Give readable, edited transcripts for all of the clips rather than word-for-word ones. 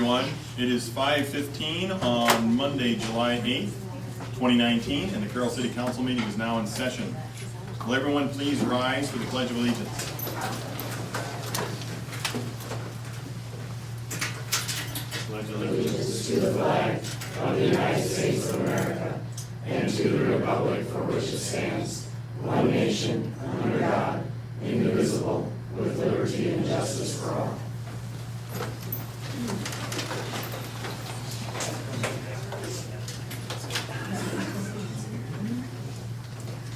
everyone. It is 5:15 on Monday, July 8th, 2019, and the Carroll City Council meeting is now in session. Will everyone please rise for the Pledge of Allegiance? Pledge allegiance to the flag of the United States of America and to the republic for which it stands, one nation, under God, indivisible, with liberty and justice for all.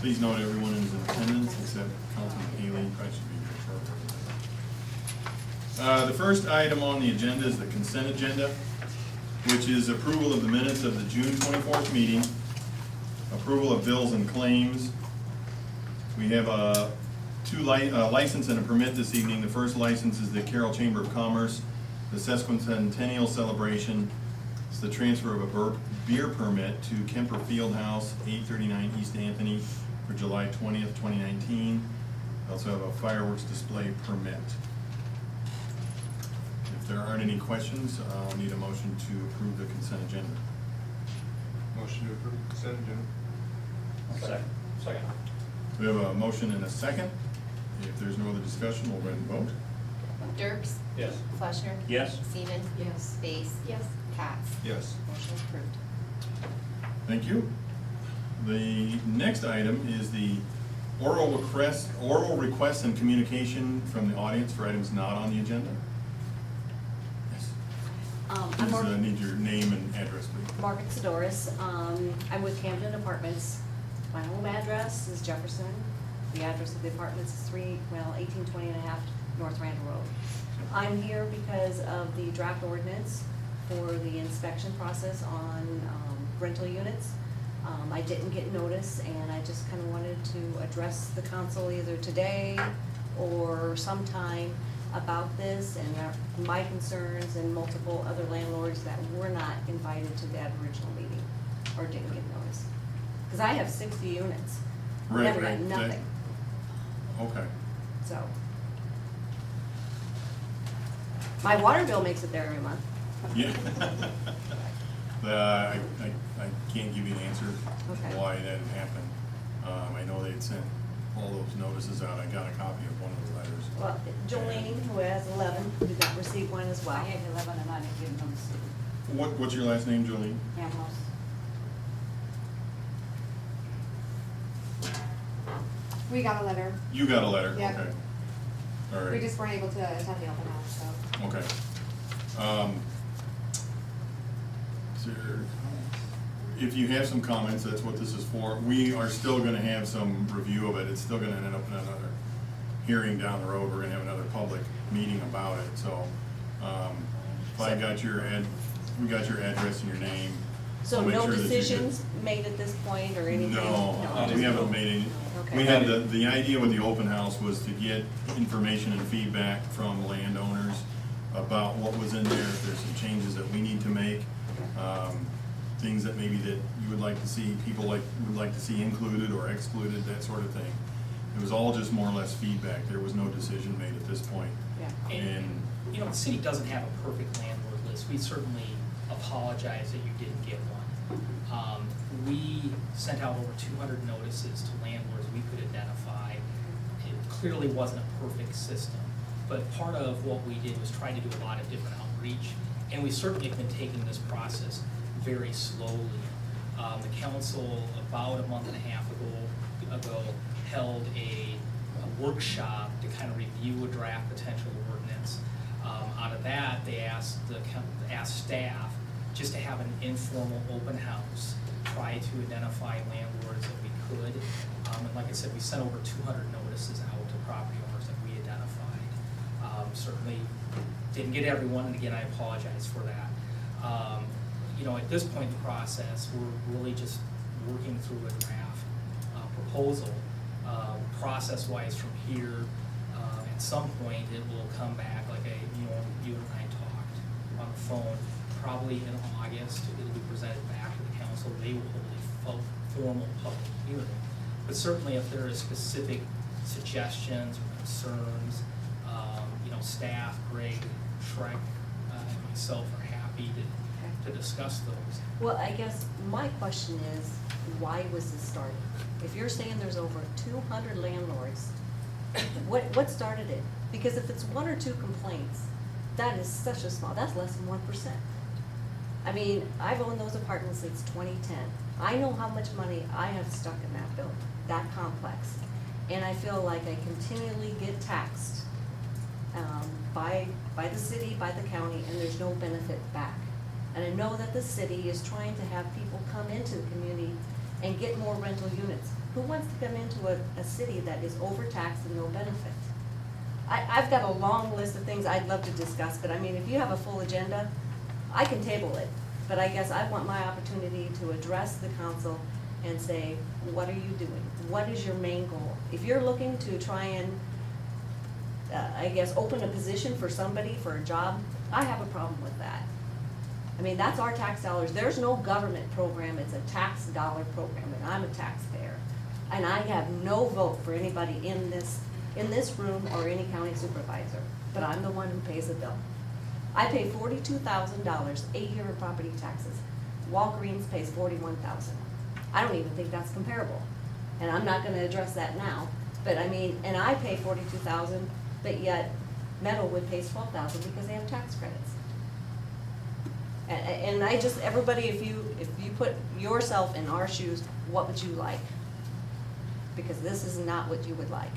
Please note everyone is in attendance except Councilman Haley. Probably should be here shortly. The first item on the agenda is the consent agenda, which is approval of the minutes of the June 24th meeting, approval of bills and claims. We have a license and a permit this evening. The first license is the Carroll Chamber of Commerce, the sesquicentennial celebration. It's the transfer of a beer permit to Kemper Fieldhouse, 839 East Anthony, for July 20th, 2019. We also have a fireworks display permit. If there aren't any questions, I'll need a motion to approve the consent agenda. Motion to approve consent agenda. Second. We have a motion and a second. If there's no other discussion, we'll go ahead and vote. Dirks? Yes. Fleschner? Yes. Seaman? Yes. Base? Yes. Katz? Yes. Motion approved. Thank you. The next item is the oral requests and communication from the audience for items not on the agenda. Yes. Please need your name and address, please. Margaret Sidoris. I'm with Camden Apartments. My home address is Jefferson. The address of the apartments is 1820.5 North Randall Road. I'm here because of the draft ordinance for the inspection process on rental units. I didn't get notice, and I just kind of wanted to address the council either today or sometime about this and my concerns and multiple other landlords that were not invited to that original meeting or didn't get notice. Because I have 60 units. Right, Never got right. nothing. Okay. So. My water bill makes it there every month. Yeah. I can't give you an answer Okay. why that happened. I know they had sent all those notices out. I got a copy of one of those letters. Well, Jolene, who has 11, did not receive one as well. I have 11 and I didn't give them to What's your last name, Jolene? Ramos. We got a letter. You got a letter? Yeah. Okay. All right. We just weren't able to attend the open house, so. Okay. If you have some comments, that's what this is for. We are still gonna have some review of it. It's still gonna end up in another hearing down the road. We're gonna have another public meeting about it, so, if I got we got your address and your name. So I'll make no sure that you get- decisions made at this point or anything? No, we haven't made any. Okay. We had the idea with the open house was to get information and feedback from landowners about what was in there, if there's some changes that we need to make, things that maybe that you would like to see, would like to see included or excluded, that sort of thing. It was all just more or less feedback. There was no decision made at this point. Yeah. And You know, the city doesn't have a perfect landlord list. We certainly apologize that you didn't get one. We sent out over 200 notices to landlords we could identify. It clearly wasn't a perfect system, but part of what we did was try to do a lot of different outreach, and we certainly have been taking this process very slowly. The council, about a month and a half ago held a workshop to kind of review a draft potential ordinance. Out of that, they asked staff just to have an informal open house, try to identify landlords that we could. And like I said, we sent over 200 notices out to property owners that we identified. Certainly didn't get everyone, and again, I apologize for that. You know, at this point in the process, we're really just working through a draft proposal. Process-wise from here, at some point, it will come back, like you and I talked on the phone, probably in August. It'll be presented back to the council. They will hold a formal public hearing. But certainly if there are specific suggestions or concerns, you know, staff, Greg, Shrek, and myself are happy to discuss those. Well, I guess my question is, why was this started? If you're saying there's over 200 landlords, what started it? Because if it's one or two complaints, that is such a small, that's less than 1%. I mean, I've owned those apartments since 2010. I know how much money I have stuck in that building, that complex. And I feel like I continually get taxed by the city, by the county, and there's no benefit back. And I know that the city is trying to have people come into the community and get more rental units. Who wants to come into a city that is overtaxed and no benefit? I've got a long list of things I'd love to discuss, but I mean, if you have a full agenda, I can table it. But I guess I want my opportunity to address the council and say, what are you doing? What is your main goal? If you're looking to try and, I guess, open a position for somebody for a job, I have a problem with that. I mean, that's our tax dollars. There's no government program, it's a tax dollar program, and I'm a taxpayer. And I have no vote for anybody in this room or any county supervisor, but I'm the one who pays the bill. I pay $42,000 a year in property taxes. Walgreens pays $41,000. I don't even think that's comparable, and I'm not gonna address that now, but I mean, and I pay $42,000, but yet Meadowwood pays $12,000 because they have tax credits. And I just, everybody, if you put yourself in our shoes, what would you like? Because this is not what you would like.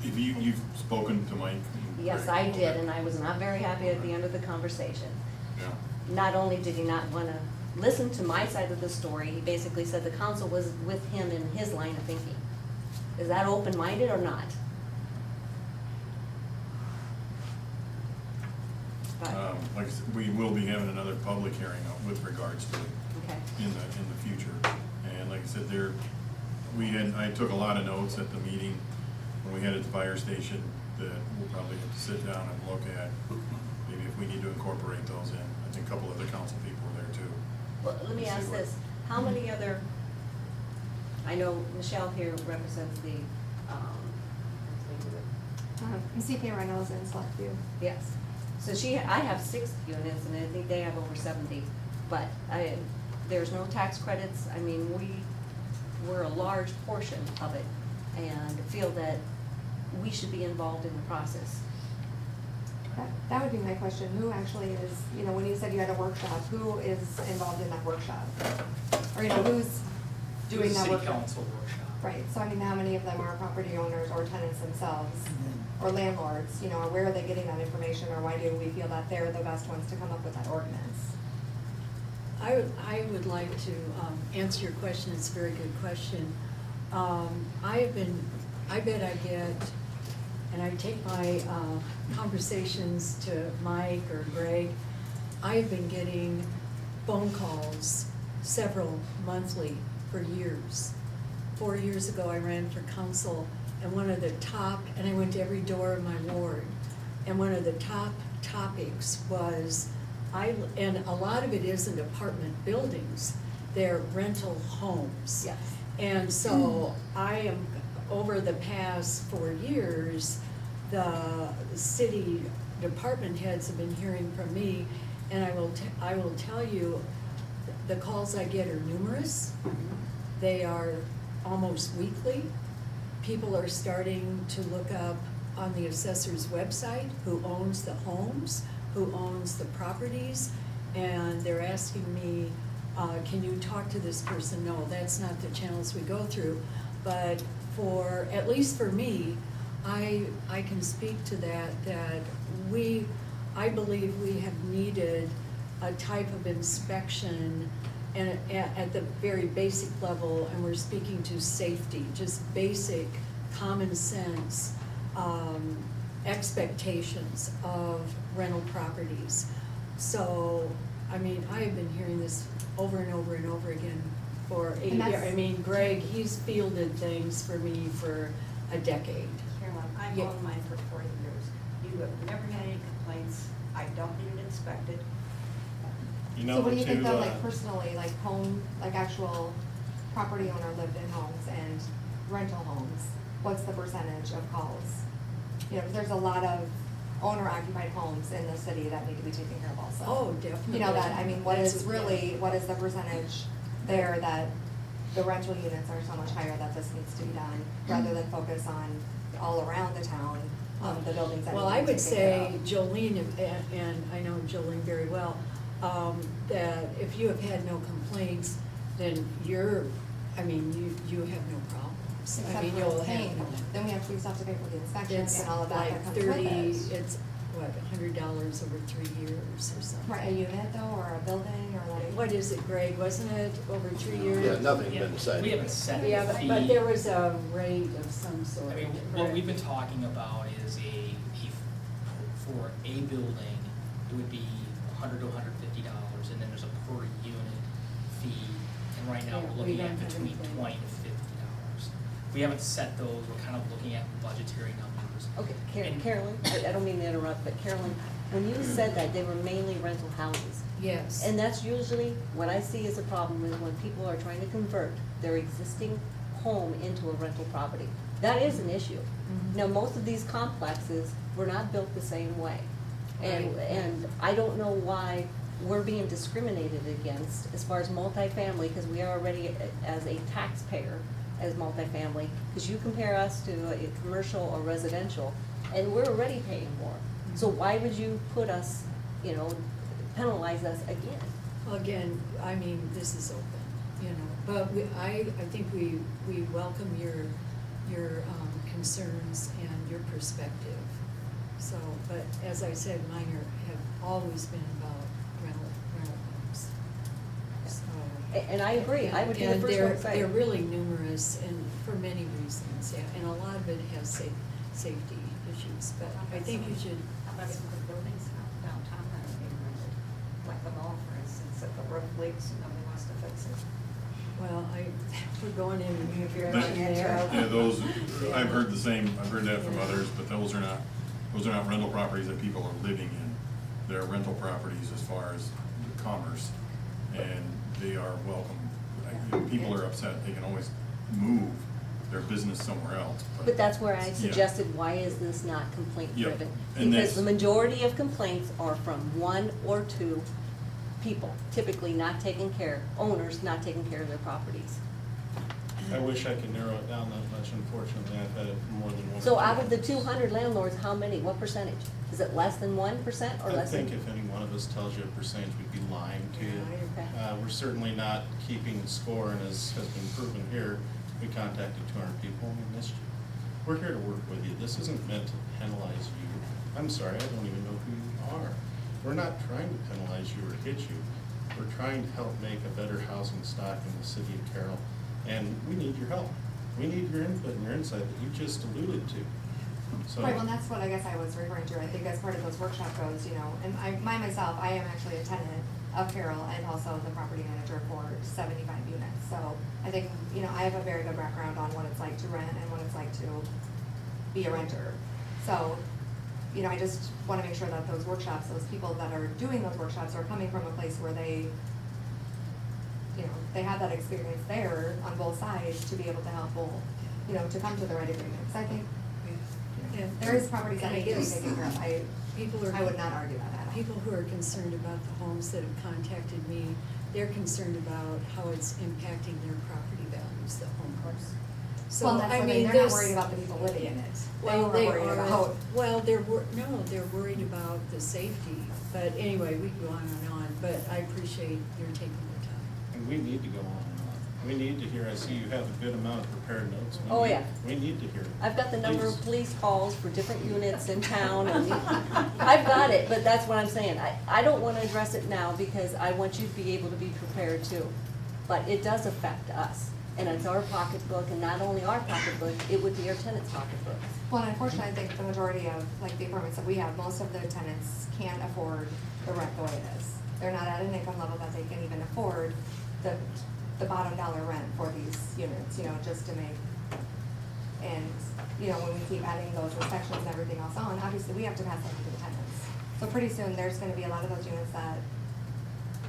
If you've spoken to Mike? Yes, I did, and I was not very happy at the end of the conversation. Yeah. Not only did he not want to listen to my side of the story, he basically said the council was with him in his line of thinking. Is that open-minded or not? But, Like I said, we will be having another public hearing with regards to it okay. in the future. And like I said, I took a lot of notes at the meeting when we had at the fire station that we'll probably have to sit down and look at, maybe if we need to incorporate those in. I think a couple of the council people were there too. Well, let me ask this, how many other, I know Michelle here represents the, CP Reynolds and Selectview. yes. So I have 6 units and I think they have over 70, but there's no tax credits. I mean, we're a large portion of it and feel that we should be involved in the process. That would be my question, who actually is, when you said you had a workshop, who is involved in that workshop? Or, who's doing that City workshop? council workshop. Right, so I mean, how many of them are property owners or tenants themselves, or landlords, or where are they getting that information, or why do we feel that they're the best ones to come up with that ordinance? I would like to answer your question, it's a very good question. I bet I get, and I take my conversations to Mike or Greg, I've been getting phone calls, several monthly, for years. 4 years ago, I ran for council, and one of the top, and I went to every door in my ward, and one of the top topics was, and a lot of it isn't apartment buildings, they're rental homes. Yes. And so I am, over the past 4 years, the city department heads have been hearing from me, and I will tell you, the calls I get are numerous. They are almost weekly. People are starting to look up on the assessor's website who owns the homes, who owns the properties, and they're asking me, can you talk to this person? No, that's not the channels we go through. But at least for me, I can speak to that I believe we have needed a type of inspection and at the very basic level, and we're speaking to safety, just basic common sense expectations of rental properties. So, I mean, I have been hearing this over and over and over again for 8 And that's- years. I mean, Greg, he's fielded things for me for a decade. Carolyn, I've Yeah. owned mine for 40 years. You have never had any complaints. I don't need it inspected. So what do you think though, like personally, like actual property owner lived in homes and rental homes, what's the percentage of calls? You know, 'cause there's a lot of owner-occupied homes in the city that need to be taken care of also. Oh, definitely. You know, that, I mean, what That's- is really, what is the percentage there that the rental units are so much higher that this needs to be done, rather than focus on all around the town, the buildings that need Well, to I be would taken care say, of. Jolene, and I know Jolene very well, that if you have had no complaints, then I mean, you have no problems. I Except mean, for you'll paying, have. then we still have to pay for the inspections It's and all of that like that comes with 30, it. it's what, $100 over 3 years or something. Right, a unit though, or a building, or like? What is it, Greg, wasn't it over 3 years? Yeah, nothing's Yeah, been decided. We haven't set a Yeah, fee. but there was a rate of some sort. I mean, what we've been talking about is for a building, it would be $100 to $150, and then there's a per unit fee. And right now, Yeah, we're we looking don't at have between anything. $20 to $50. We haven't set those, we're kind of looking at budgetary numbers. Okay, And- Carolyn, I don't mean to interrupt, but Carolyn, when you said that they were mainly rental houses, Yes. and that's usually, what I see as a problem is when people are trying to convert their existing home into a rental property. That is an issue. Mhm. Now, most of these complexes were not built the same way. And, Right. and I don't know why we're being discriminated against as far as multifamily, because we are already as a taxpayer as multifamily, because you compare us to a commercial or residential, and we're already paying more. So why would you put us, penalize us again? Well, again, I mean, this is open, but I think we welcome your concerns and your perspective. So, but as I said, mine have always been about rental homes. So. And I agree, I would be the And first one to say. they're really numerous and for many reasons, yeah, and a lot of it has safety issues, but I think you should. How about some of the buildings downtown that are being rented? Like the mall, for instance, if the roof leaks and nobody wants to fix it. Well, we're going in a new That- direction there. Yeah, those, I've heard the same, I've heard that from others, but those are not rental properties that people are living in. They're rental properties as far as commerce, and they are welcome. If people are upset, they can always move their business somewhere else. But that's where I Yeah. suggested, why is this not complaint driven? Yep, and Because that's- the majority of complaints are from one or two people, typically not taking care, owners not taking care of their properties. I wish I could narrow it down that much, unfortunately, I've had it for more than one. So or two. out of the 200 landlords, how many, what percentage? Is it less than 1% or I less than? think if any one of us tells you a percentage, we'd be lying to you. Okay. We're certainly not keeping score, and as has been proven here, we contacted 200 people and we missed you. We're here to work with you, this isn't meant to penalize you. I'm sorry, I don't even know who you are. We're not trying to penalize you or hit you. We're trying to help make a better housing stock in the city of Carroll, and we need your help. We need your input and your insight that you just alluded to. So. Right, well, and that's what I guess I was referring to, I think as part of those workshop goes, and myself, I am actually a tenant of Carroll and also the property manager for 75 units. So I think, I have a very good background on what it's like to rent and what it's like to be a renter. So, I just wanna make sure that those workshops, those people that are doing those workshops are coming from a place where they, they have that experience there on both sides to be able to help both, to come to the right agreement. So I think, Yeah. there is properties that And I need to be guess taken care of. I would not argue that at all. People who are concerned about the homes that have contacted me, they're concerned about how it's impacting their property values, the home price. So, Well, that's I what mean, they're not this. worried about the people living in it. Well, They they were worried are, about. well, they're worried about the safety, but anyway, we can go on and on, but I appreciate your taking the time. And we need to go on and on. We need to hear, I see you have a good amount of prepared notes. Oh, yeah. We need to hear it. I've got the number of Please. police calls for different units in town, and I've got it, but that's what I'm saying. I don't wanna address it now, because I want you to be able to be prepared too. But it does affect us, and it's our pocketbook, and not only our pocketbook, it would be our tenants' pocketbooks. Well, and unfortunately, I think the majority of, like, the apartments that we have, most of the tenants can't afford the rent the way it is. They're not at an income level that they can even afford the bottom dollar rent for these units, just to make. And, when we keep adding those inspections and everything else on, obviously, we have to pass that on to the tenants. So pretty soon, there's gonna be a lot of those units that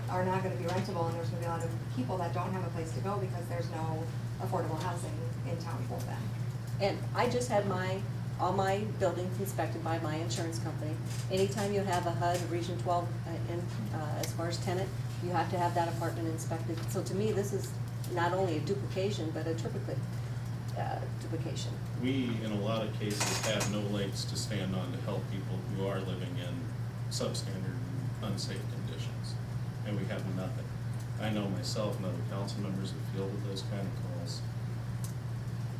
are not gonna be rentable, and there's gonna be a lot of people that don't have a place to go because there's no affordable housing in town for them. And I just had my all my buildings inspected by my insurance company. Anytime you have a HUD, Region 12, as far as tenant, you have to have that apartment inspected. So to me, this is not only a duplication, but a triplicate duplication. We, in a lot of cases, have no legs to stand on to help people who are living in substandard and unsafe conditions, and we have nothing. I know myself and other council members have fielded those kind of calls.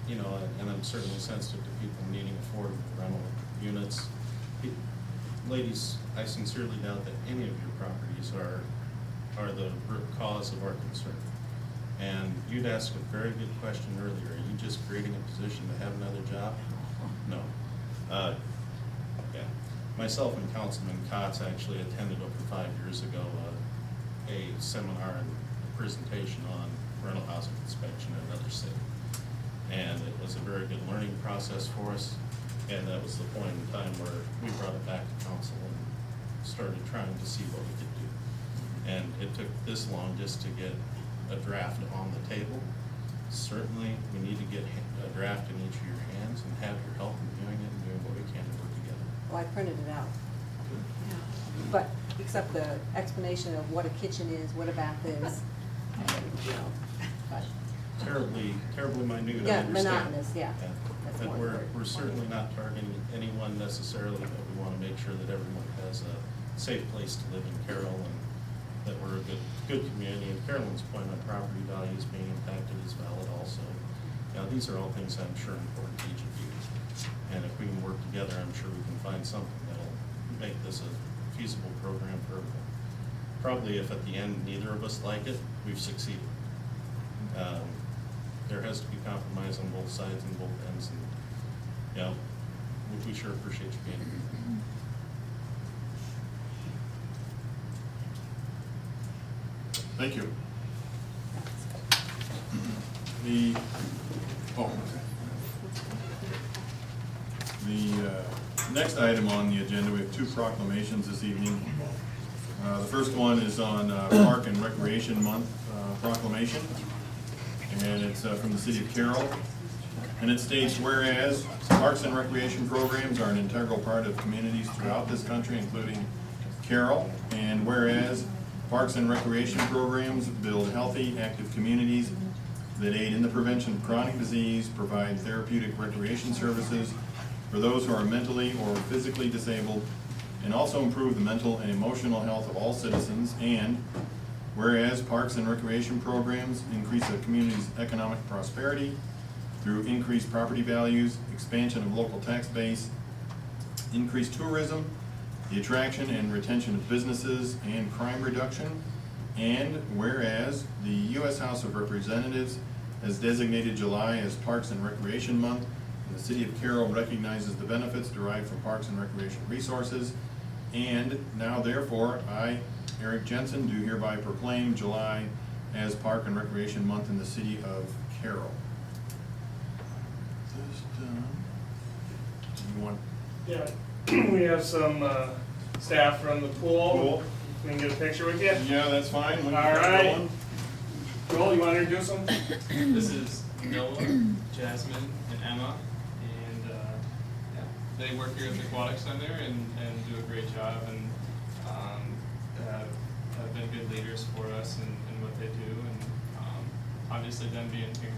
You know, and I'm certainly sensitive to people needing affordable rental units. Ladies, I sincerely doubt that any of your properties are the root cause of our concern. And you'd asked a very good question earlier. Are you just creating a position to have another job? No. Yeah. Myself and Councilman Kotz actually attended over 5 years ago a seminar and a presentation on rental housing inspection in another city. And it was a very good learning process for us. And that was the point in time where we brought it back to council and started trying to see what we could do. And it took this long just to get a draft on the table. Certainly, we need to get a draft in each of your hands and have your help in doing it and doing what we can to work together. Well, I printed it out. But, except the explanation of what a kitchen is, what a bath is, and, you know, but. Terribly minute, I Yeah, understand. monotonous, yeah. That's But more we're important. certainly not targeting anyone necessarily, but we want to make sure that everyone has a safe place to live in Carroll and that we're a good community. And Carolyn's point on property values being impacted is valid also. Now, these are all things I'm sure important to each of you. And if we can work together, I'm sure we can find something that'll make this a feasible program for everyone. Probably if at the end neither of us like it, we've succeeded. There has to be compromise on both sides and both ends, and, you know, we sure appreciate you being here. Thank you. The next item on the agenda, we have two proclamations this evening. The first one is on Park and Recreation Month proclamation, and it's from the city of Carroll. And it states, whereas parks and recreation programs are an integral part of communities throughout this country, including Carroll, and whereas parks and recreation programs build healthy, active communities that aid in the prevention of chronic disease, provide therapeutic recreation services for those who are mentally or physically disabled, and also improve the mental and emotional health of all citizens. And whereas parks and recreation programs increase a community's economic prosperity through increased property values, expansion of local tax base, increased tourism, the attraction and retention of businesses, and crime reduction. And whereas the U.S. House of Representatives has designated July as Parks and Recreation Month, and the city of Carroll recognizes the benefits derived from parks and recreation resources. And now therefore, I, Eric Jensen, do hereby proclaim July as Park and Recreation Month in the city of Carroll. Do you want? Yeah, we have some staff from the pool. Cool. We can get a picture with you. Yeah, that's fine. We can All keep right. going. Joel, you want to introduce them? This is Noah, Jasmine, and Emma, and yeah, they work here at the Aquatic Center and do a great job, and have been good leaders for us in what they do, and obviously them being here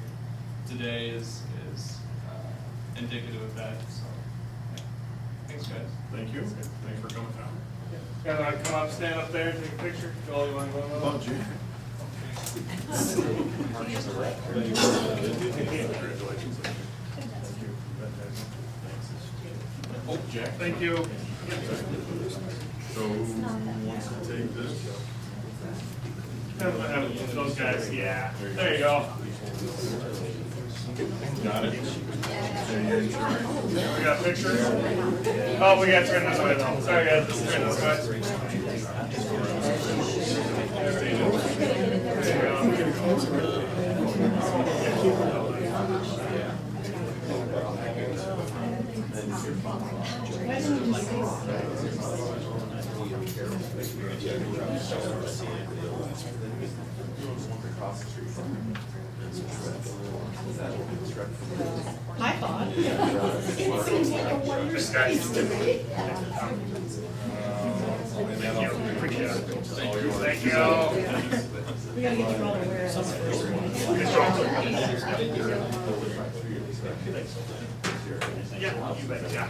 today is indicative of that. So yeah, thanks guys. Thank you. Thanks for coming down. You guys want to come up, stand up there, take a picture? Joel, you want to go in? Oh, gee. Congratulations. Oh, Jack. Thank you. So who wants to take this? Have those guys, yeah. There you go. Got it? We got pictures? Oh, we got to turn this way though. Sorry guys, let's turn this way. There you go. I thought. It seems like a wonder space to me. Thank you, appreciate it. Thank you. We gotta get you all aware of this first. Yeah, you bet, yeah.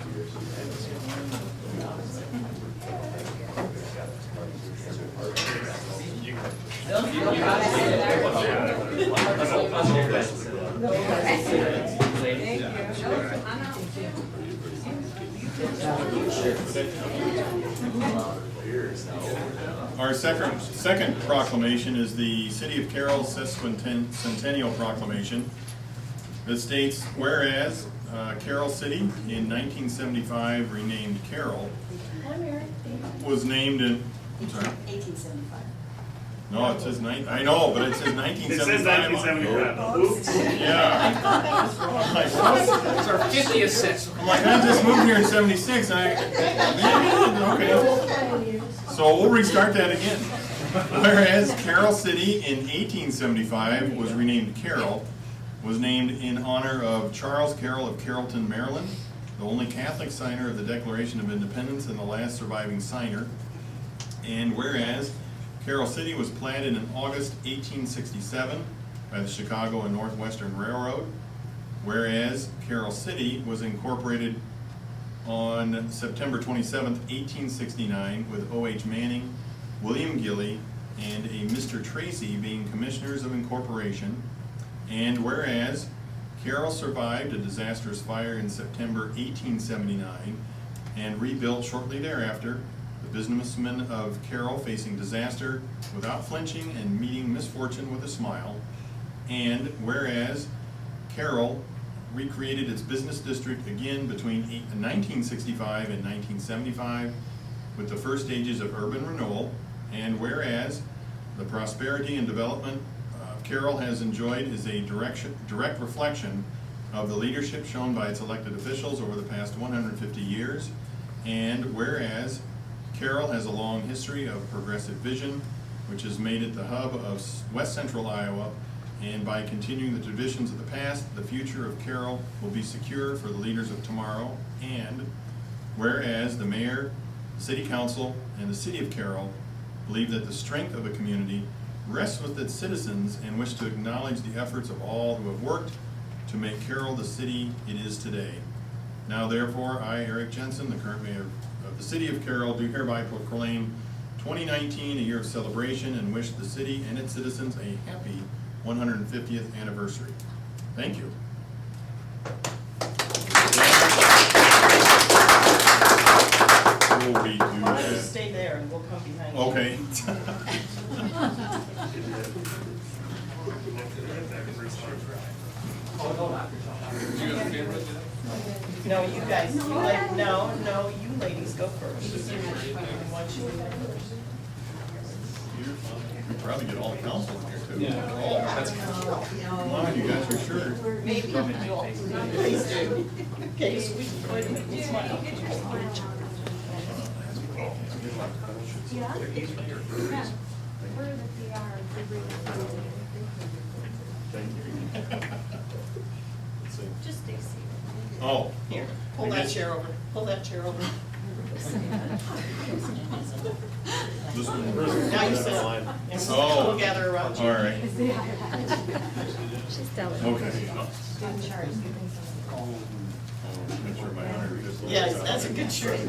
Our second proclamation is the City of Carroll Sesquicentennial Proclamation. It states, whereas Carroll City in 1975 renamed Carroll was named in, I'm sorry, 1875. no, it says I know, but it says 1975. It says 1975. Oops. Yeah. It's our 50th session. I'm like, I just moved here in 76. Okay. So we'll restart that again. Whereas Carroll City in 1875 was renamed Carroll, was named in honor of Charles Carroll of Carrollton, Maryland, the only Catholic signer of the Declaration of Independence and the last surviving signer. And whereas Carroll City was platted in August 1867 by the Chicago and Northwestern Railroad, whereas Carroll City was incorporated on September 27, 1869, with O.H. Manning, William Gilley, and a Mr. Tracy being commissioners of incorporation, and whereas Carroll survived a disastrous fire in September 1879 and rebuilt shortly thereafter, the businessmen of Carroll facing disaster without flinching and meeting misfortune with a smile, and whereas Carroll recreated its business district again between 1965 and 1975 with the first stages of urban renewal, and whereas the prosperity and development Carroll has enjoyed is a direct reflection of the leadership shown by its elected officials over the past 150 years, and whereas Carroll has a long history of progressive vision, which has made it the hub of West Central Iowa, and by continuing the traditions of the past, the future of Carroll will be secure for the leaders of tomorrow, and whereas the mayor, the city council, and the city of Carroll believe that the strength of a community rests with its citizens and wish to acknowledge the efforts of all who have worked to make Carroll the city it is today. Now therefore, I, Eric Jensen, the current mayor of the city of Carroll, do hereby proclaim 2019 a year of celebration and wish the city and its citizens a happy 150th anniversary. Thank you. We'll be doing Why don't you that. stay there and we'll come behind you. Okay. No, you guys, you like, no, you ladies go first. I want you to go first. We probably get all the council in here too. Yeah. Come on, you guys are sure. Maybe. Please do. Okay, you sweet, wait a minute, smile. Just Stacy. Oh. Here, pull that chair over, pull that chair over. This one. Now you sit. And Oh. we'll gather around you. All right. She's telling. Okay. Make sure my 150. Yes, that's a good shirt.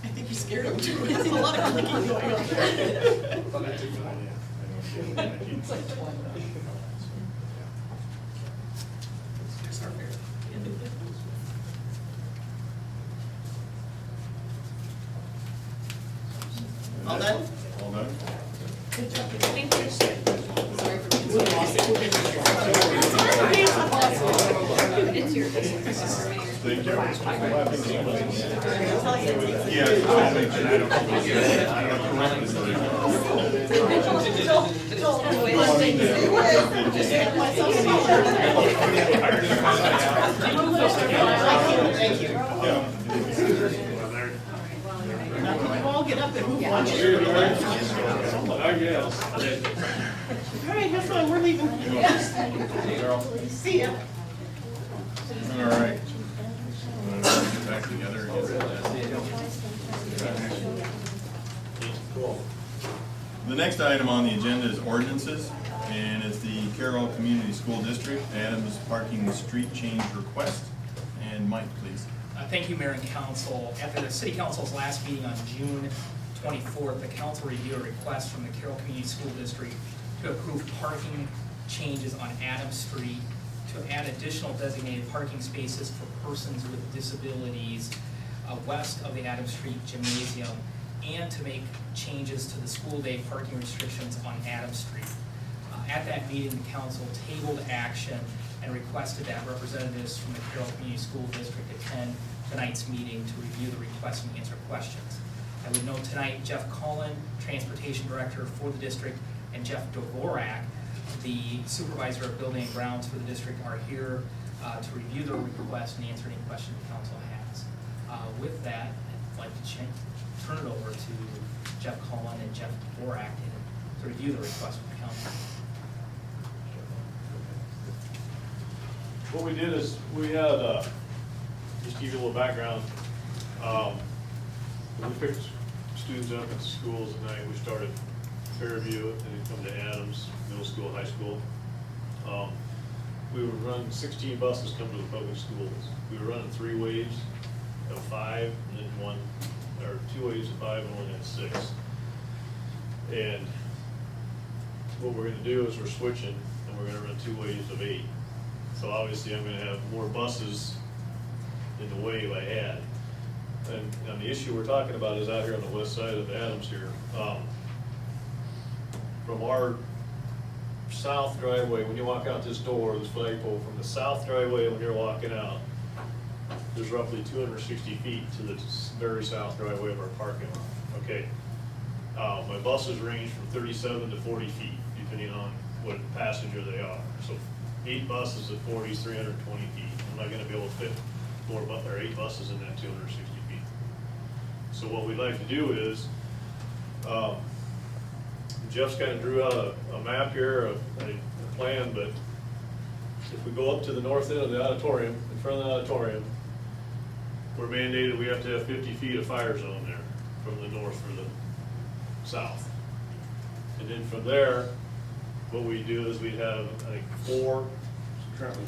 I think you scared him too. There's a lot of clicking going on there. It's like 20. All done? All done? Thank you. Yeah. Thank you. All get up and move on. All right, have fun, we're leaving. See ya. All right. Back together again. The next item on the agenda is ordinances, and it's the Carroll Community School District Adams Parking Street Change Request. And Mike, please. Thank you, Mayor and Council. At the City Council's last meeting on June 24th, the council reviewed a request from the Carroll Community School District to approve parking changes on Adams Street to add additional designated parking spaces for persons with disabilities west of the Adams Street Gymnasium, and to make changes to the school day parking restrictions on Adams Street. At that meeting, the council tabled action and requested that representatives from the Carroll Community School District attend tonight's meeting to review the request and answer questions. I would note tonight, Jeff Cullen, Transportation Director for the district, and Jeff Dvorak, the Supervisor of Building and Grounds for the district, are here to review the request and answer any questions the council has. With that, I'd like to turn it over to Jeff Cullen and Jeff Dvorak to review the request from the council. What we did is we had, just to give you a little background, we picked students up at schools at night. We started Fairview and then come to Adams, middle school, high school. We would run 16 buses come to the public schools. We were running 3 waves of 5 and then 2 waves of 5 and 1 at 6. And what we're gonna do is we're switching and we're gonna run 2 waves of 8. So obviously I'm gonna have more buses in the wave I had. And the issue we're talking about is out here on the west side of Adams here. From our south driveway, when you walk out this door, this flagpole, from the south driveway when you're walking out, there's roughly 260 feet to the very south driveway of our parking lot, okay? My buses range from 37 to 40 feet, depending on what passenger they are. So 8 buses at 40 is 320 feet. I'm not gonna be able to fit 8 buses in that 260 feet. So what we'd like to do is, Jeff's kind of drew out a map here, a plan, but if we go up to the north end of the auditorium, in front of the auditorium, we're mandated we have to have 50 feet of fire zone there, from the north or the south. And then from there, what we do is we'd have, I think, 4, currently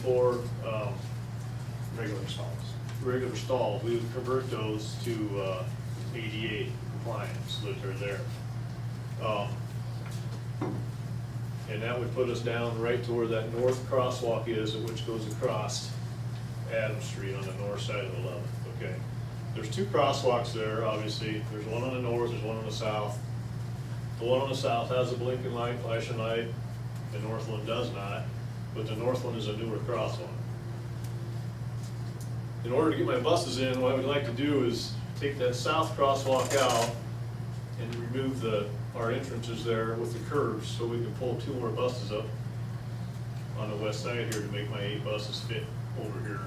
four regular stalls. We would convert those to ADA compliance that are there. And that would put us down right to where that north crosswalk is, which goes across Adams Street on the north side of 11th, okay? There's 2 crosswalks there, obviously. There's one on the north, there's one on the south. The one on the south has a blinking light, flashing light. The north one does not, but the north one is a newer crosswalk. In order to get my buses in, what I would like to do is take that south crosswalk out and remove our entrances there with the curves so we can pull 2 more buses up on the west side here to make my 8 buses fit over here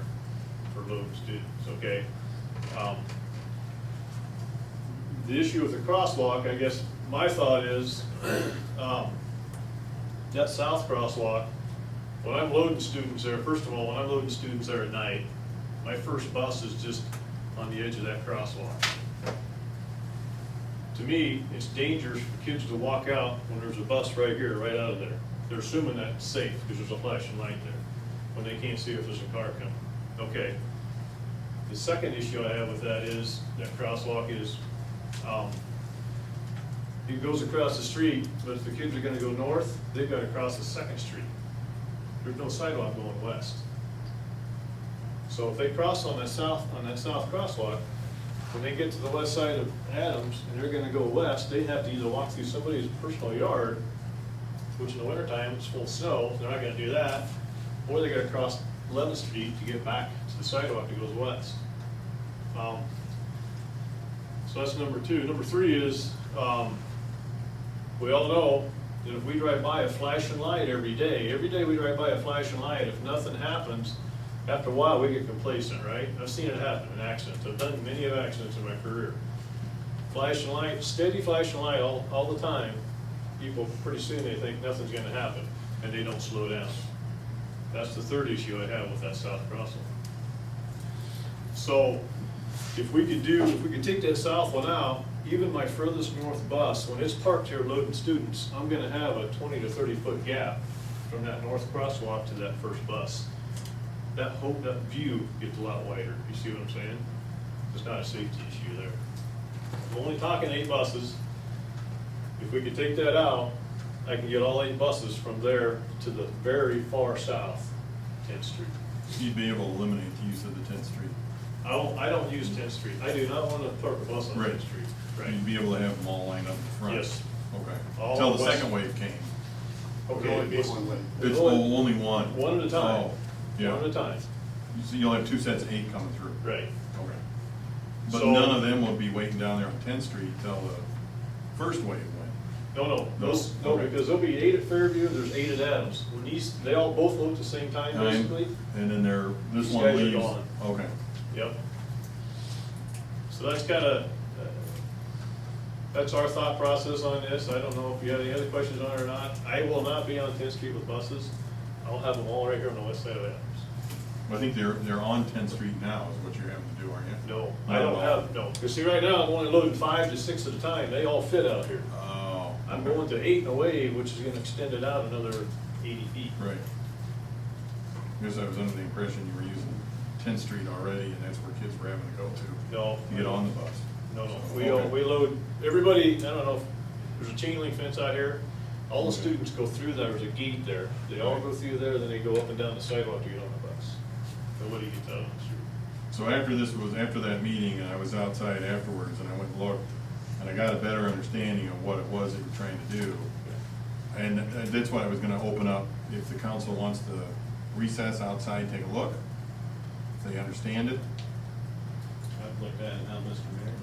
for loading students, okay? The issue with the crosswalk, I guess my thought is, that south crosswalk, when I'm loading students there, first of all, when I'm loading students there at night, my first bus is just on the edge of that crosswalk. To me, it's dangerous for kids to walk out when there's a bus right here, right out of there. They're assuming that's safe because there's a flashing light there, when they can't see if there's a car coming. Okay. The second issue I have with that is, that crosswalk is, it goes across the street, but if the kids are gonna go north, they've gotta cross the 2nd street. There's no sidewalk going west. So if they cross on that south crosswalk, when they get to the west side of Adams and they're gonna go west, they have to either walk through somebody's personal yard, which in the wintertime it's full of snow, they're not gonna do that, or they gotta cross 11th Street to get back to the sidewalk that goes west. So that's number 2. Number 3 is, we all know that if we drive by a flashing light every day we drive by a flashing light, if nothing happens, after a while, we get complacent, right? I've seen it happen in accidents. I've done many of accidents in my career. Flashing light, steady flashing light all the time. People, pretty soon, they think nothing's gonna happen, and they don't slow down. That's the third issue I have with that south crossing. So, if we could take that south one out, even my furthest north bus, when it's parked here loading students, I'm gonna have a 20 to 30 foot gap from that north crosswalk to that first bus. That view gets a lot wider, you see what I'm saying? It's not a safety issue there. I'm only talking 8 buses. If we could take that out, I can get all 8 buses from there to the very far south, 10th Street. You'd be able to eliminate the use of the 10th Street. I don't use 10th Street. I do not want to park a bus on Right. 10th Street. Right. You'd be able to have them all lined up in front. Yes. Okay. All Till the west. second wave came. Okay. It's only one. One at a time. Oh, yeah. One at a time. So you'll have 2 sets of 8 coming through. Right. Okay. But So- none of them will be waiting down there on 10th Street till the first wave went. No, Okay. because there'll be 8 at Fairview, there's 8 at Adams. When they all both load at the same time, basically. And then this These one guys are leaves. gone. Okay. Yep. So that's that's our thought process on this. I don't know if you have any other questions on it or not. I will not be on 10th Street with buses. I'll have them all right here on the west side of Adams. Well, I think they're on 10th Street now is what you're having to do, aren't you? No, Not I at don't all. have, no. Because see, right now, I'm only loading 5 to 6 at a time. They all fit out here. Oh. I'm okay. going to 8 in a wave, which is gonna extend it out another 80 feet. Right. Because I was under the impression you were using 10th Street already and that's where kids were having to go to. No. To get on the bus. No, So, we okay. load, everybody, I don't know, if there's a chain link fence out here. All the Okay. students go through there, there's a gate there. They all go through there, then they go up and down the sidewalk to get on the bus. Nobody gets out on the street. So after that meeting, I was outside afterwards and I went and looked and I got a better understanding of what it was that you're trying to do. And that's why I was gonna open up, if the council wants to recess outside, take a look, if they understand it. I'd like that now, Mr. Mayor,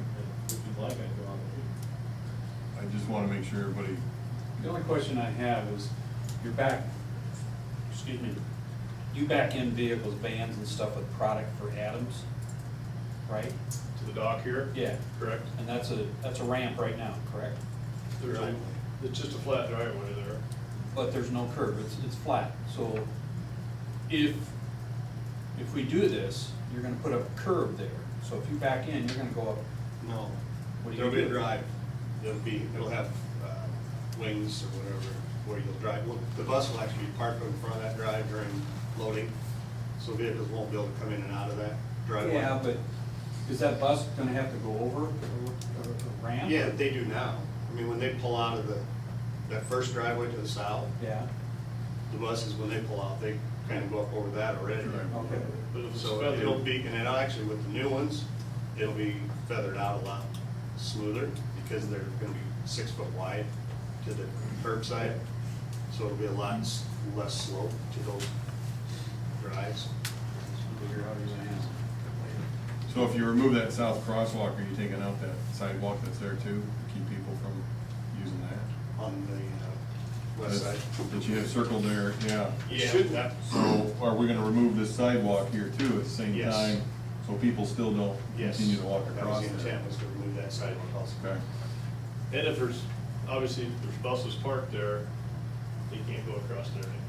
if you'd like, I'd go on with you. I just wanna make sure everybody, The only question I have is, you back in vehicles, vans and stuff with product for Adams, right? To the dock here? Yeah. Correct. And that's a ramp right now, correct? It's just a flat driveway there. But there's no curb, it's flat. So if we do this, you're gonna put up a curb there. So if you back in, you're gonna go up. No, What do you there'll be a do? drive. It'll have wings or whatever, where you'll drive. Well, the bus will actually be parked in front of that drive during loading, so vehicles won't be able to come in and out of that driveway. Yeah, but is that bus gonna have to go over a ramp? Yeah, they do now. I mean, when they pull out of that first driveway to the south, Yeah, the buses, when they pull out, they kind of go up over that already. okay. But if it's So feathered- it'll be, and it actually with the new ones, it'll be feathered out a lot smoother because they're gonna be 6 foot wide to the curbside. So it'll be a lot less slope to those drives. Figure out your hands. so if you remove that south crosswalk, are you taking out that sidewalk that's there too, to keep people from using that? On the west side. That you have circled there, yeah. Yeah, Should- that, So are we gonna remove this sidewalk here too at the same Yes. time? So people still don't yes. continue to walk That was across the there? intent, was to remove that sidewalk also. Okay. And if there's, obviously, if there's buses parked there, they can't go across there anymore.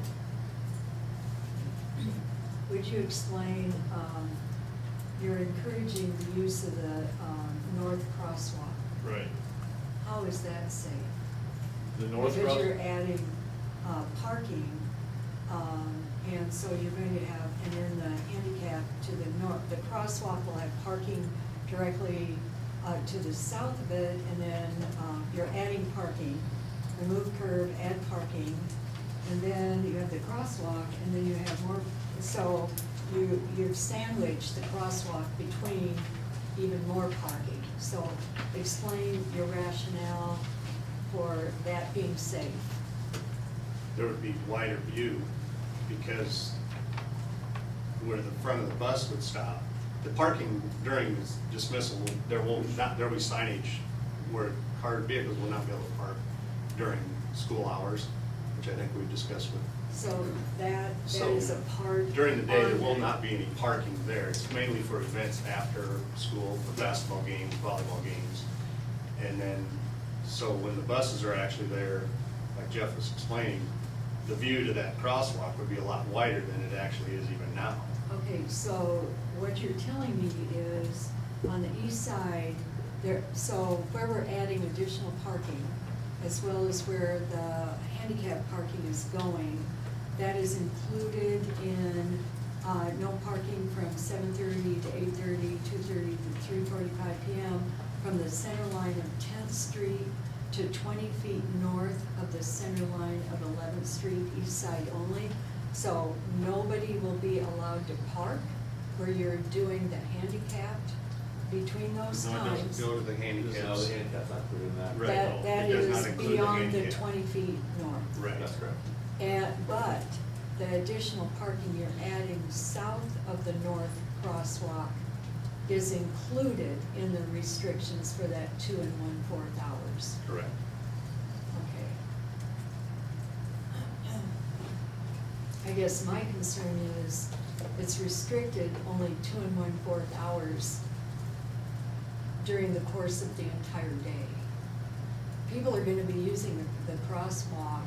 Would you explain, you're encouraging the use of the north crosswalk. Right. How is that safe? The north Because cross. you're adding parking, and so you're going to have, and then the handicap to the north, the crosswalk will have parking directly to the south of it, and then you're adding parking, remove curb, add parking, and then you have the crosswalk, and then you have more, so you've sandwiched the crosswalk between even more parking. So explain your rationale for that being safe. There would be wider view because where the front of the bus would stop, the parking during this dismissal, there'll be signage where car vehicles will not be able to park during school hours, which I think we've discussed with. So that So, is a part. during the day, there on will that. not be any parking there. It's mainly for events after school, for basketball games, volleyball games. And then, so when the buses are actually there, like Jeff was explaining, the view to that crosswalk would be a lot wider than it actually is even now. Okay, so what you're telling me is on the east side, there, so where we're adding additional parking, as well as where the handicap parking is going, that is included in, no parking from 7:30 to 8:30, 2:30 to 3:45 PM from the center line of 10th Street to 20 feet north of the center line of 11th Street, east side only. So nobody will be allowed to park where you're doing the handicapped between those No, it times. doesn't go to the handicap. No, the handicap's not included in that. Right. That, that It does is not include the beyond the handicap. 20 feet north. Right. That's correct. But the additional parking you're adding south of the north crosswalk is included in the restrictions for that 2 1/4 hours. Correct. Okay. I guess my concern is it's restricted only 2 1/4 hours during the course of the entire day. People are gonna be using the crosswalk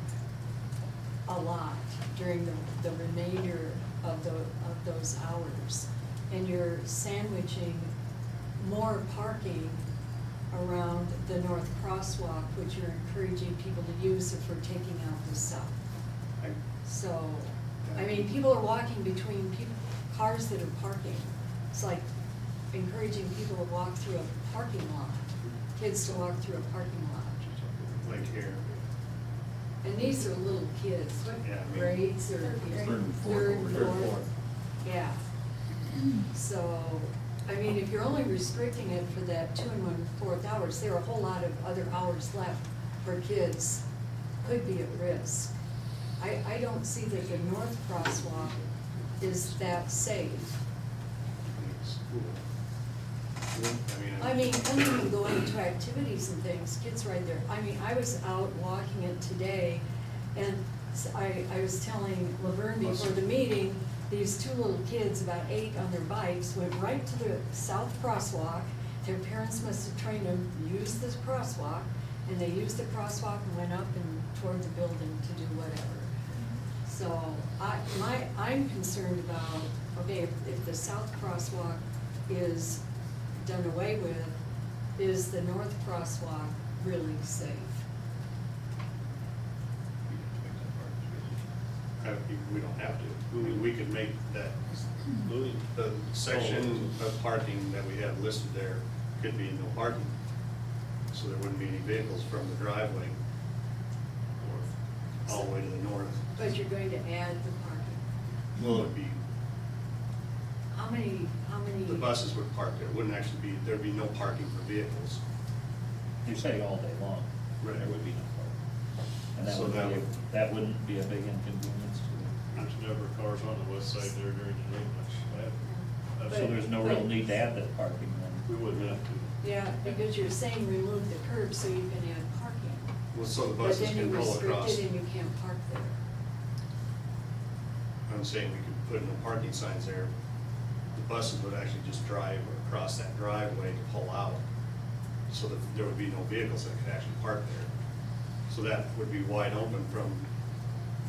a lot during the remainder of those hours. And you're sandwiching more parking around the north crosswalk, which you're encouraging people to use if we're taking out the south. So, I mean, people are walking between cars that are parking. It's like encouraging people to walk through a parking lot, kids to walk through a parking lot. Like here. And these are little kids, what Yeah, I mean- grades or? Third and fourth Third, over here. fourth. Yeah. So, I mean, if you're only restricting it for that 2 1/4 hours, there are a whole lot of other hours left where kids could be at risk. I don't see that the north crosswalk is that safe. I mean, coming and going to activities and things, kids right there. I mean, I was out walking it today, and I was telling Laverne before the meeting, these two little kids, about 8 on their bikes, went right to the south crosswalk. Their parents must have trained them to use this crosswalk, and they used the crosswalk and went up and toward the building to do whatever. So I'm concerned about, okay, if the south crosswalk is done away with, is the north crosswalk really safe? We don't have to. We could make that, the section of parking that we have listed there could be no parking. So there wouldn't be any vehicles from the driveway all the way to the north. But you're going to add the parking. Well, it'd be, How many? the buses would park there. It wouldn't actually be, there'd be no parking for vehicles. You're saying all day long, Right. there would be no parking. And So that would- that wouldn't be a big inconvenience to There's never cars on the west side there during the day much. them. But- So there's no real but- need to add that parking then? We wouldn't have to. Yeah, because you're saying remove the curb so you can add parking. Well, so the But buses then you can pull restrict across. it and you can't park there. I'm saying we could put no parking signs there. The buses would actually just drive across that driveway to pull out, so that there would be no vehicles that could actually park there. So that would be wide open from,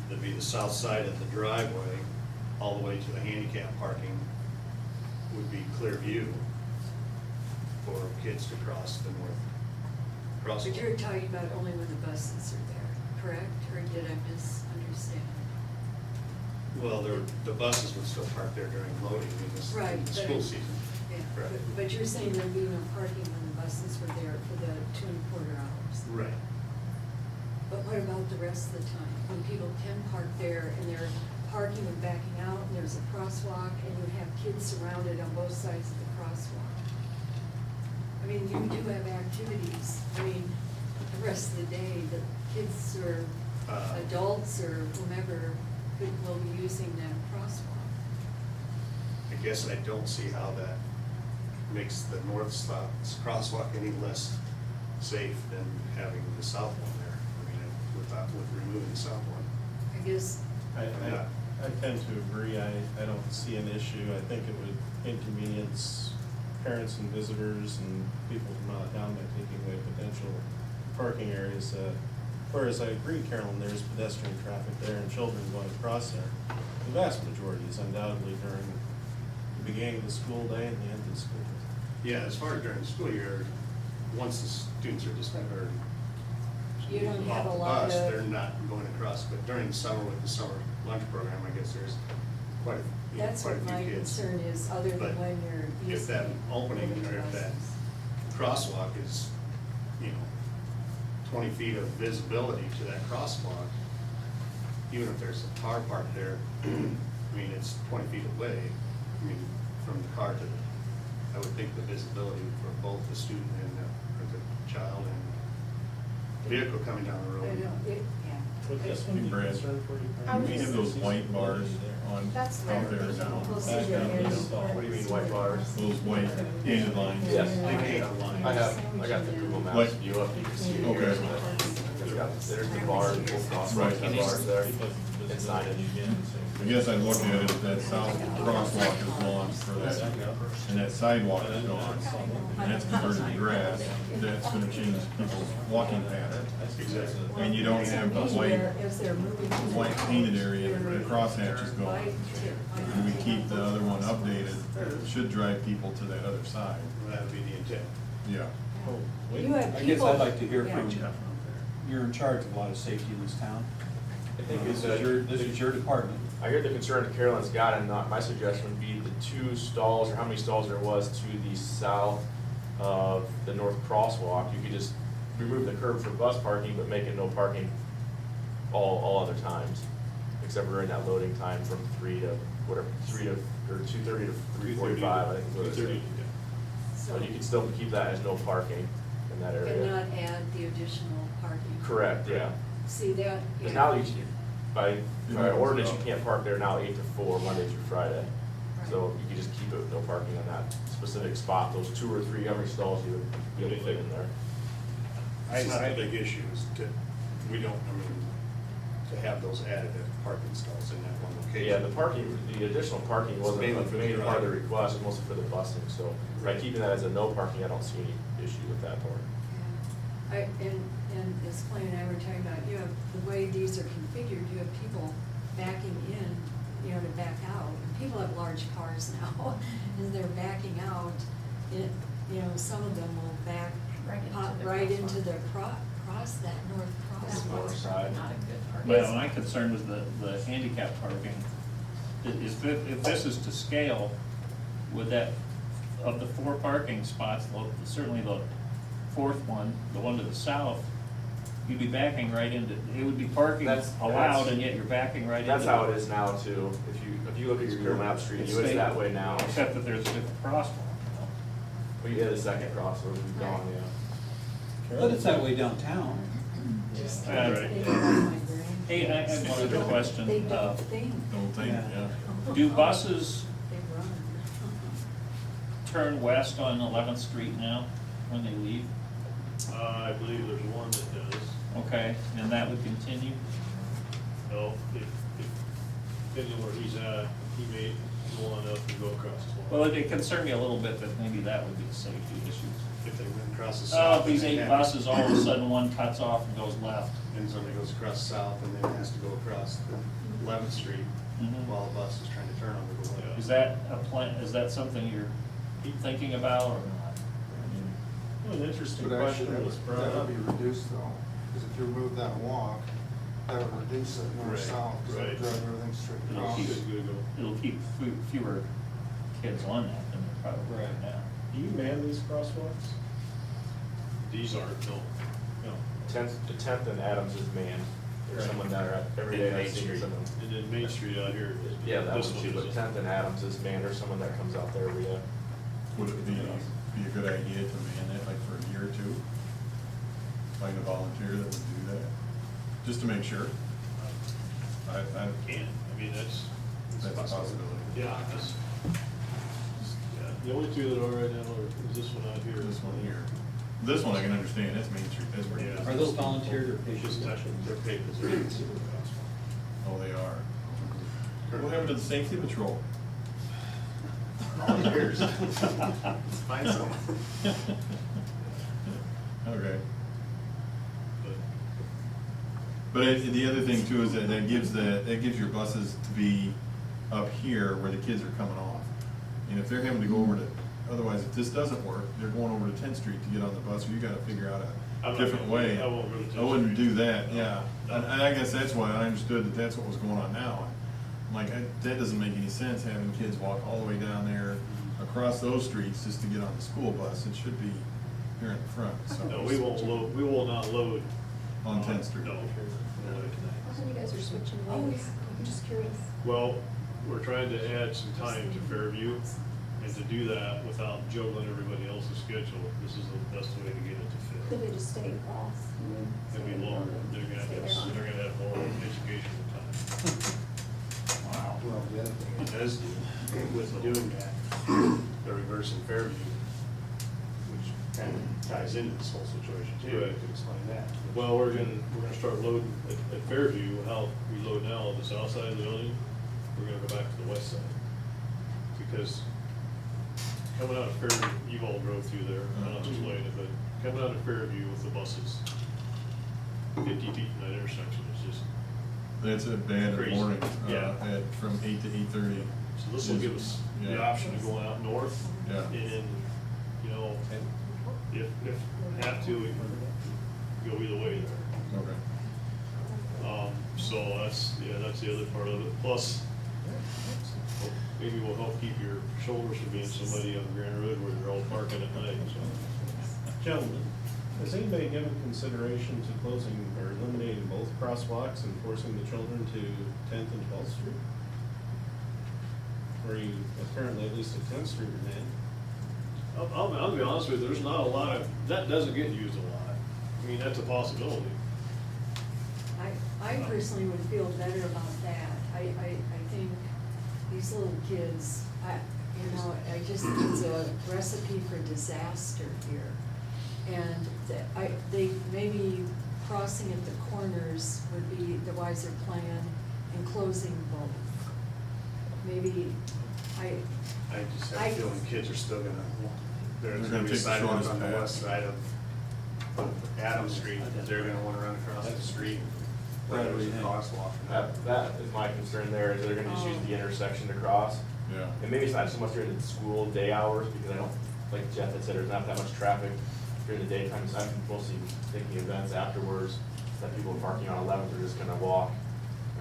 that'd be the south side of the driveway, all the way to the handicap parking would be clear view for kids to cross the north crosswalk. But you're talking about only when the buses are there, correct? Or did I misunderstand? Well, the buses would still park there during loading in this, Right, in the but- school season. Yeah, Correct. but you're saying there'd be no parking when the buses were there for the 2 1/4 hours? Right. But what about the rest of the time, when people can park there and they're parking and backing out, and there's a crosswalk, and you have kids surrounded on both sides of the crosswalk? I mean, you do have activities, I mean, the rest of the day, the kids or adults or whomever will be using that crosswalk. I guess I don't see how that makes the north crosswalk any less safe than having the south one there. I mean, with removing the south one. I guess, I tend to agree, I don't see an issue, I think it would inconvenience parents and visitors and people from out of town by taking away potential parking areas. Whereas I agree, Carolyn, there's pedestrian traffic there and children going across there. The vast majority is undoubtedly during the beginning of the school day and the end of the school day. Yeah, as far as during the school year, once the students are dismissed or you don't have a off the lot bus, of. they're not going across, but during the summer with the summer lunch program, I guess there's quite a, That's quite a what few my kids. concern is, other than But when you're if using. that opening or if that crosswalk is, 20 feet of visibility to that crosswalk, even if there's a car parked there, I mean, it's 20 feet away, I mean, from the car to the, I would think the visibility for both the student and the child and the vehicle coming down the I road. know, yeah. Would this Hey, one be Brad, concern for you? I we have those white bars on, That's out where there they now. will see Back their down, area. what do you mean white bars? Those white painted lines. Yes. They paint a line. I got the Google Maps What? view up, you can see it Okay. here. There's the bars, both crosswalks, Right. the bars there, and signage. I guess I'd look at it if that south crosswalk is gone for that, and that sidewalk is gone, and that's converted to grass, that's gonna change people's walking pattern. Exactly. And you don't have the white, As they're moving. white painted area, the crosshatch is gone. And we keep the other one updated, it should drive people to that other side, That would be the intent. yeah. Oh, wait. You have I guess people. I'd like to hear Yeah. from, you're in charge of a lot of safety in this town. I think This it's is your department. I hear the concern that Carolyn's got, and my suggestion would be the 2 stalls, or how many stalls there was to the south of the north crosswalk. You could just remove the curb for bus parking, but make it no parking all other times, except for during that loading time from 3 to, whatever, 3 to, or 2:30 to 3:45, I think is what it 2:30, said. So, But you could still keep that as no parking in that and area. not add the additional parking. Correct, yeah. See that? Because yeah. now by ordinance, you can't park there now 8 to 4, Monday through Friday. So you could just keep it with no parking on that specific spot, those 2 or 3, how many stalls you would be able to fit in there. It's not a big issue, is to, we don't, I mean, to have those additive parking stalls in that one location. Yeah, the additional parking wasn't Mainly a for the main part of the driver. request, it was mostly for the busing, so by keeping that as a no parking, I don't see any issue with that part. And as Clay and I were talking about, you have, the way these are configured, you have people backing in, to back out. And people have large cars now, and they're backing out, some of them will back, pop right into the cross that north North crosswalk. side. Not a good part. Well, my concern was the handicap parking. If this is to scale, would that, of the 4 parking spots, certainly the 4th one, the one to the south, you'd be backing right into, it would be parking allowed, and yet you're backing right into. That's how it is now too. If you look at your Google Maps Street View, it's that way now. Except that there's a different crosswalk. We hit a second crossroad, we've gone, yeah. But it's that way downtown. Just- Right. they don't have my brain. Hey, I have one other question. They don't think, Don't think, Yeah. yeah. Do buses they run. turn west on 11th Street now when they leave? I believe there's one that does. Okay, and that would continue? No, depending where he's at, he may go on up and go across the line. Well, it concerned me a little bit that maybe that would be a safety issue. If they went across the Oh, south. these and 8 then- buses, all of a sudden one cuts off and goes left. And somebody goes across south and then has to go across the 11th Street Mhm. while the bus is trying to turn on the go. Is that a plan, is that something you're thinking about or not? Well, an interesting But question actually, was brought that up. would be reduced though, because if you remove that walk, that would reduce it Right, north-south, because that would right. drive everything straight It'll across. keep, it'll keep fewer kids on that than there probably right now. Do you man these crosswalks? These aren't, no. The 10th and Adams is manned. There's someone there every day I've seen them. And then Main Street out here is. Yeah, that this one too, but is- 10th and Adams is manned, there's someone that comes out there every day. Would it be a good idea to man it like for a year or two? Find a volunteer that would do that, just to make sure. I Can, I mean, that's that's a possibility. yeah, yeah, the only 2 that are right now is this one out here. This one here. This one I can understand, that's Main Street, that's where it is. Are those volunteered or paid? Just touch them, they're paid positions. Oh, they are. What happened to the safety patrol? Volunteers. Find someone. Okay. But the other thing too is that gives your buses to be up here where the kids are coming off. And if they're having to go over to, otherwise if this doesn't work, they're going over to 10th Street to get on the bus, or you gotta figure out I'm a not different gonna- way. I won't go to 10th I wouldn't Street. do that, yeah. No. And I guess that's why I understood that that's what was going on now. I'm like, that doesn't make any sense, having kids walk all the way down there across those streets just to get on the school bus. It should be here in the front, so. No, we will not load. On 10th Street. No. How come you guys are switching lanes? I'm just curious. Well, we're trying to add some time to Fairview, and to do that without juggling everybody else's schedule, this is the best way to get it to fit. Could they just stay across? It'll be longer, they're gonna have more educational time. Wow. Well, the other thing It does do, with doing that, the reverse in Fairview, which kind of ties into this whole situation too, I Right. could explain that. Well, we're gonna start loading at Fairview, how we load now on the south side of the building, we're gonna go back to the west side. Because coming out of Fairview, you've all drove through there, I don't have to explain it, but coming out of Fairview with the buses, 50 feet from that intersection is just, That's a bad in the Crazy. morning, Yeah. from 8 to 8:30. so this will give us the Yeah. option of going out north. Yeah. And, you know, if have to, we can go either way there. Okay. So that's the other part of it. Plus, maybe we'll help keep your shoulders from being somebody on Grand Road where they're all parking at night, so. Gentlemen, has anybody given consideration to closing or eliminating both crosswalks and forcing the children to 10th and 12th Street? Or you apparently at least at 10th Street remain? I'll be honest with you, there's not a lot of, that doesn't get used a lot. I mean, that's a possibility. I personally would feel better about that. I think these little kids, I just think it's a recipe for disaster here. And they, maybe crossing at the corners would be the wiser plan, and closing both. Maybe, I just have I- a feeling kids are still gonna, there's They're gonna gonna be take the sidewalks shortest on the path. west side of Adams Street, they're gonna wanna run across the street, whether there's a crosswalk or not. That is my concern there, is they're gonna just use the intersection to cross. Yeah. And maybe it's not so much during the school day hours, because I don't, like Jeff had said, there's not that much traffic during the daytime, so I'm mostly thinking events afterwards, that people parking on 11th are just gonna walk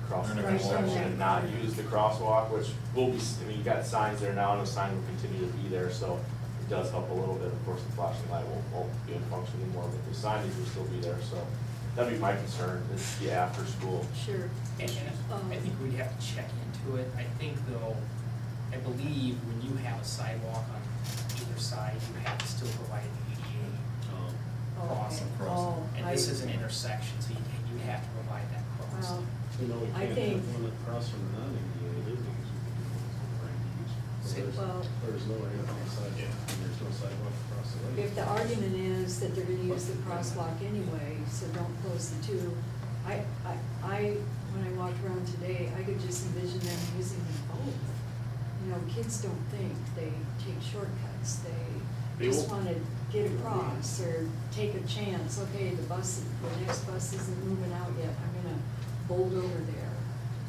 across the They're not gonna intersection walk. and not use the crosswalk, which will be, I mean, you got signs there now, and the sign will continue to be there, so it does help a little bit. Of course, the flashing light won't be in function anymore, but the signage will still be there, so that'd be my concern, is the after school. sure. And I think we'd have to check into it. I think though, I believe when you have a sidewalk on either side, you have to still provide an ADA crossing. Oh, And this is an intersection, so you have to provide that crossing. Well, You know, we I can't think- have one across from the non-ADA, because we can do it for range. Well- There's no ramp on the sidewalk, and there's no sidewalk across the way. If the argument is that they're gonna use the crosswalk anyway, so don't close the two, when I walked around today, I could just envision them using them both. You know, kids don't think, they take shortcuts, they They just won't- wanna get across or take a chance, okay, the next bus isn't moving out yet, I'm gonna bolt over there.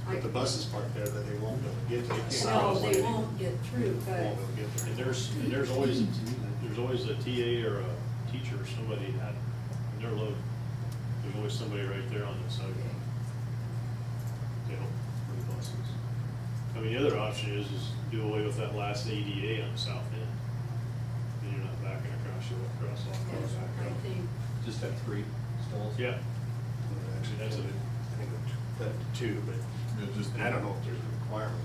But the buses parked there that they won't be able to get to. They can't No, cross they one. won't get through, Won't be but, able to get there. And there's always a TA or a teacher or somebody at their load. There's always somebody right there on the sidewalk to help with the buses. I mean, the other option is do away with that last ADA on the south end. Then you're not backing across your crosswalk. I think, Just have 3 stalls? Yeah. Actually, That's it. I think that two, but I don't know if there's a requirement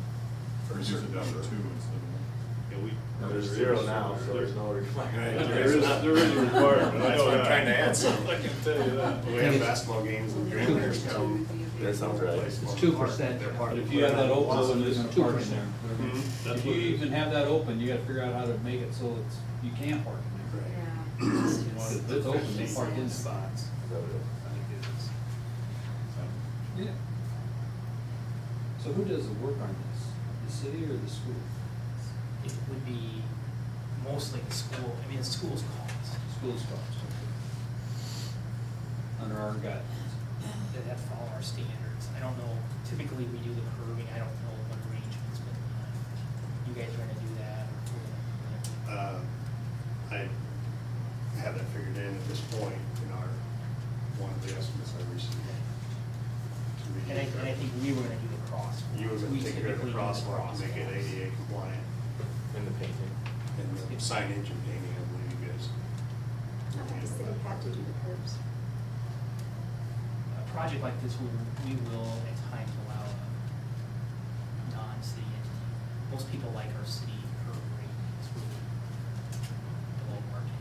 for a Reduce it certain down to number. 2 instead of 1. Yeah, There's 0 now, so there's no requirement. There is a requirement. That's what I'm trying to add something. I can tell you that. We have basketball games and grandparents come. That sounds right. It's 2%, but if you have that open, there's 2%. That's If what you it is. even have that open, you gotta figure out how to make it so you can't park in there. yeah. It's open, they park in spots. Is that what it is? I think it is. Yeah. So who does the work on this? The city or the school? It would be mostly the school, I mean, the school's calls. School's cost, okay. Under our guidelines. That have to follow our standards. I don't know, typically we do the curving, I don't know what arrangements, but you guys are gonna do that, or we're gonna do that. I have that figured in at this point in our, one of the estimates I received. And I think we were gonna do the crosswalk. You were We gonna take care of the typically do crosswalk, to make it crosswalks. ADA compliant, And the painting. and the signage and painting, I believe you guys. The city had to do the curbs. A project like this, we will at times allow a non-city entity. Most people like our city curb rate, it's really below market.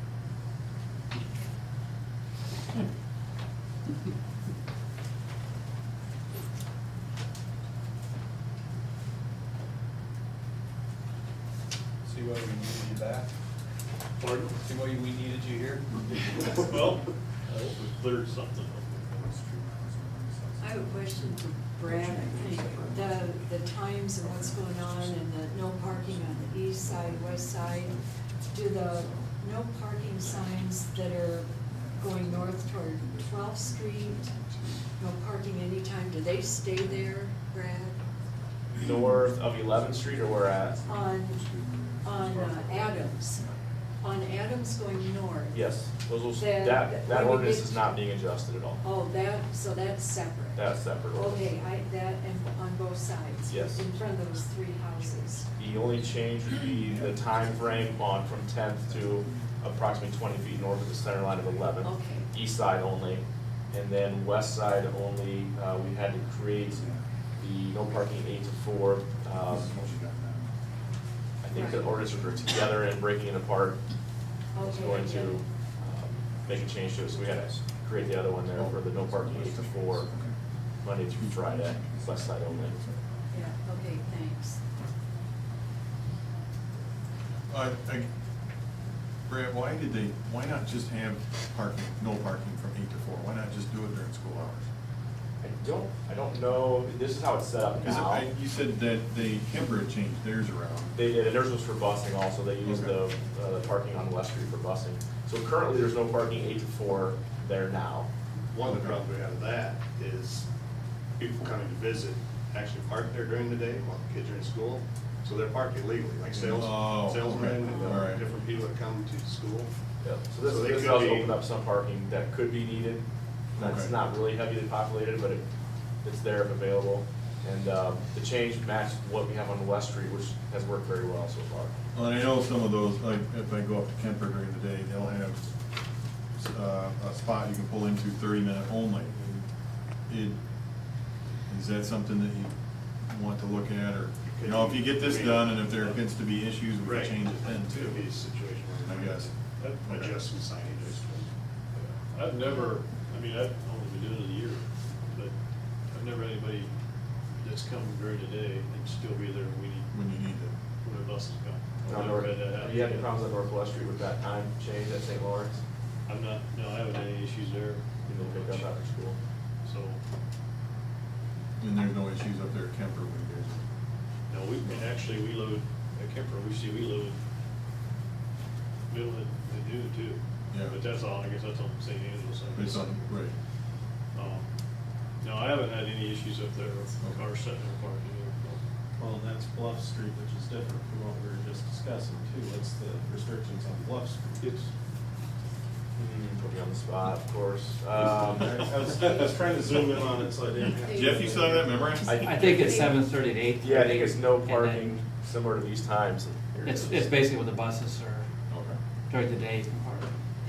See why we needed you back? Pardon? See why we needed you here? Well, I hope we cleared something up. I have a question for Brad, I think. The times and what's going on and the no parking on the east side, west side, do the no parking signs that are going north toward 12th Street, no parking anytime, do they stay there, Brad? North of 11th Street or where at? On Adams, on Adams going north? Yes, those will, That- that when we ordinance get- is not being adjusted at all. Oh, so that's separate? That's separate ordinance. Okay, and on both sides? Yes. In front of those three houses? The only change would be the time frame on from 10th to approximately 20 feet north of the center line of 11th. Okay. East side only, and then west side only, we had to create the no parking 8 to 4. I think the ordinances were together and breaking it apart. Was Okay, going to yeah. make a change to it, so we had to create the other one there for the no parking 8 to 4, Monday through Friday, west side only. Yeah, okay, thanks. Brad, why not just have parking, no parking from 8 to 4? Why not just do it during school hours? I don't know, this is how it's set up Because now. you said that Kemper had changed theirs around. They did, and theirs was for busing also, they used Okay. the parking on West Street for busing. So currently, there's no parking 8 to 4 there now. One of the problems we have with that is people coming to visit actually park there during the day while the kids are in school. So they're parked illegally, like Oh, salesmen and all right. different people that come to school. Yep. So this, So they this could does be- open up some parking that could be needed. That's Okay. not really heavily populated, but it's there if available. And the change matched what we have on West Street, which has worked very well so far. Well, and I know some of those, like, if I go up to Kemper during the day, they'll have a spot you can pull into 30-minute only. Is that something that you want to look at, or, you know, if you get this done, and if there gets to be issues, we Right. can change it then too, Could be a situation I where guess. we adjust some signage. I've never, I mean, I've only been doing it a year, but I've never had anybody that's come during the day and still be there When you need it. when the buses come. On I've North- never had that happen. Have you had any problems on Northwest Street with that time change at St. Lawrence? I'm not, no, I haven't had any issues there. You know, pick up after school? So, And there's no issues up there at Kemper when you guys no, and actually, we load, at Kemper, we load middle of noon too. Yeah. But that's all, I guess that's on St. Angelo side. It's on, right. No, I haven't had any issues up there with cars sitting in parking. Well, that's Bluff Street, which is different from what we were just discussing too. What's the restrictions on Bluff Street? It's, Put me on the spot, of course. I was trying to zoom in on it, so I didn't have. Jeff, you still have that memorized? I think it's 7:30 to 8:30. Yeah, I think it's no and then parking similar to these times. Here it It's is. basically what the buses are Okay. during the day you can park.